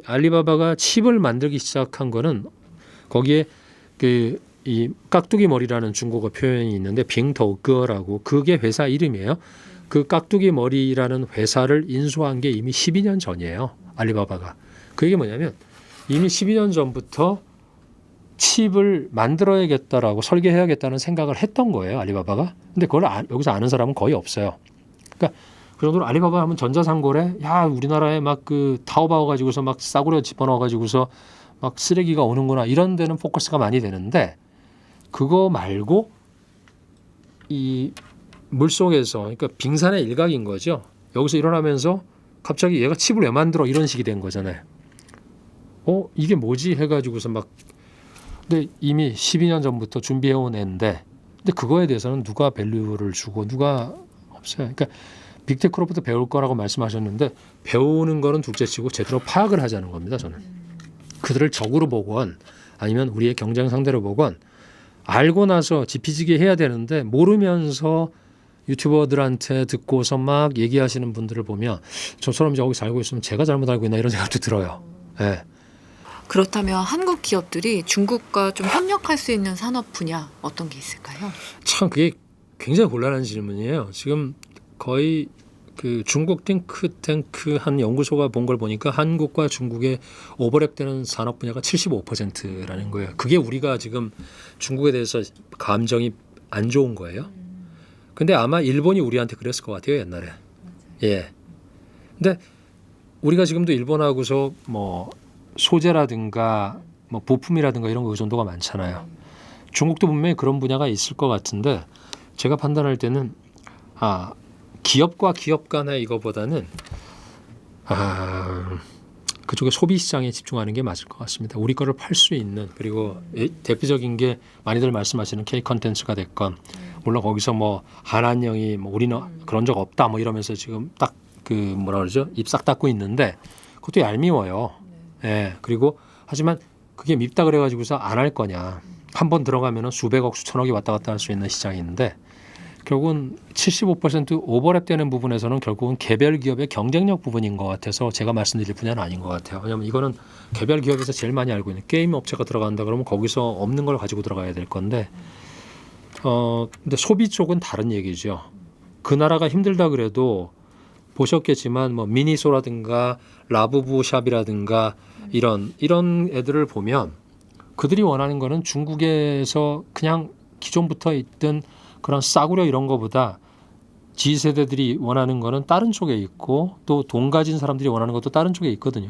[SPEAKER 2] 알리바바가 칩을 만들기 시작한 거는 거기에 이 깍두기 머리라는 중국어 표현이 있는데 빙터거라고, 그게 회사 이름이에요. 그 깍두기 머리라는 회사를 인수한 게 이미 12년 전이에요. 알리바바가. 그게 뭐냐면 이미 12년 전부터 칩을 만들어야겠다라고 설계해야겠다는 생각을 했던 거예요. 알리바바가. 근데 그걸 여기서 아는 사람은 거의 없어요. 그러니까 그 정도로 알리바바 하면 전자상거래, 야 우리나라에 막 그 타오바오 가지고서 막 싸구려 집어넣어 가지고서 막 쓰레기가 오는구나, 이런 데는 포커스가 많이 되는데 그거 말고 이 물속에서, 그러니까 빙산의 일각인 거죠. 여기서 일어나면서 갑자기 얘가 칩을 왜 만들어, 이런 식이 된 거잖아요. 이게 뭐지 해가지고서 막, 근데 이미 12년 전부터 준비해온 애인데, 근데 그거에 대해서는 누가 밸류를 주고 누가 없어요. 그러니까 빅테크로부터 배울 거라고 말씀하셨는데 배우는 거는 둘째치고 제대로 파악을 하자는 겁니다. 저는 그들을 적으로 보건 아니면 우리의 경쟁 상대로 보건 알고 나서 지피지기 해야 되는데 모르면서 유튜버들한테 듣고서 막 얘기하시는 분들을 보면 저처럼 이제 여기 살고 있으면 제가 잘못 알고 있나 이런 생각도 들어요. 네.
[SPEAKER 1] 그렇다면 한국 기업들이 중국과 좀 협력할 수 있는 산업 분야 어떤 게 있을까요?
[SPEAKER 2] 참 그게 굉장히 곤란한 질문이에요. 지금 거의 그 중국 띵크탱크 한 연구소가 본 걸 보니까 한국과 중국의 오버랩되는 산업 분야가 75%라는 거예요. 그게 우리가 지금 중국에 대해서 감정이 안 좋은 거예요. 근데 아마 일본이 우리한테 그랬을 것 같아요, 옛날에. 예. 근데 우리가 지금도 일본하고서 뭐 소재라든가 뭐 부품이라든가 이런 거 의존도가 많잖아요. 중국도 분명히 그런 분야가 있을 것 같은데 제가 판단할 때는 기업과 기업 간의 이거보다는 그쪽에 소비 시장에 집중하는 게 맞을 것 같습니다. 우리 거를 팔 수 있는, 그리고 대표적인 게 많이들 말씀하시는 K 컨텐츠가 됐건, 물론 거기서 뭐 한한령이 뭐 우리는 그런 적 없다 뭐 이러면서 지금 딱 그 뭐라 그러죠, 입 싹 닫고 있는데 그것도 얄미워요. 예. 그리고 하지만 그게 밉다 그래가지고서 안 할 거냐? 한번 들어가면은 수백억 수천억이 왔다 갔다 할 수 있는 시장인데. 결국은 75% 오버랩되는 부분에서는 결국은 개별 기업의 경쟁력 부분인 것 같아서 제가 말씀드릴 분야는 아닌 것 같아요. 왜냐하면 이거는 개별 기업에서 제일 많이 알고 있는 게임 업체가 들어간다 그러면 거기서 없는 걸 가지고 들어가야 될 건데, 근데 소비 쪽은 다른 얘기죠. 그 나라가 힘들다 그래도 보셨겠지만 뭐 미니소라든가 라부부샵이라든가 이런 애들을 보면 그들이 원하는 거는 중국에서 그냥 기존부터 있던 그런 싸구려 이런 거보다 G세대들이 원하는 거는 다른 쪽에 있고 또 돈 가진 사람들이 원하는 것도 다른 쪽에 있거든요.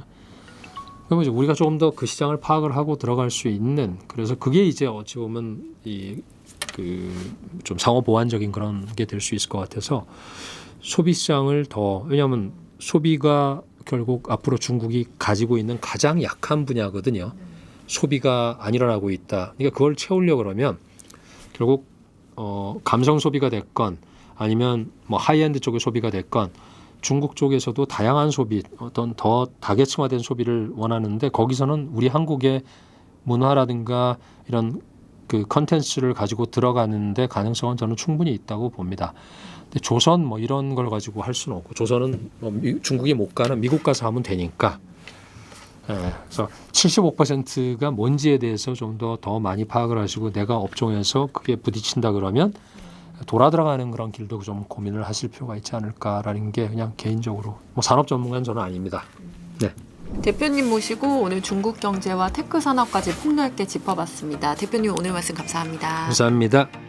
[SPEAKER 2] 그러면 이제 우리가 조금 더 그 시장을 파악을 하고 들어갈 수 있는, 그래서 그게 이제 어찌 보면 좀 상호 보완적인 그런 게 될 수 있을 것 같아서 소비 시장을 더 왜냐하면 소비가 결국 앞으로 중국이 가지고 있는 가장 약한 분야거든요. 소비가 안 일어나고 있다. 그러니까 그걸 채우려고 그러면 결국 감성 소비가 됐건 아니면 뭐 하이엔드 쪽의 소비가 됐건 중국 쪽에서도 다양한 소비, 어떤 더 다계층화된 소비를 원하는데 거기서는 우리 한국의 문화라든가 이런 그 컨텐츠를 가지고 들어가는데 가능성은 저는 충분히 있다고 봅니다. 근데 조선 뭐 이런 걸 가지고 할 수는 없고 조선은 뭐 중국이 못 가는 미국 가서 하면 되니까. 그래서 75%가 뭔지에 대해서 좀 더 많이 파악을 하시고 내가 업종에서 그게 부딪힌다 그러면 돌아 들어가는 그런 길도 좀 고민을 하실 필요가 있지 않을까라는 게 그냥 개인적으로 뭐 산업 전문가는 저는 아닙니다. 네.
[SPEAKER 1] 대표님 모시고 오늘 중국 경제와 테크 산업까지 폭넓게 짚어봤습니다. 대표님 오늘 말씀 감사합니다.
[SPEAKER 2] 감사합니다.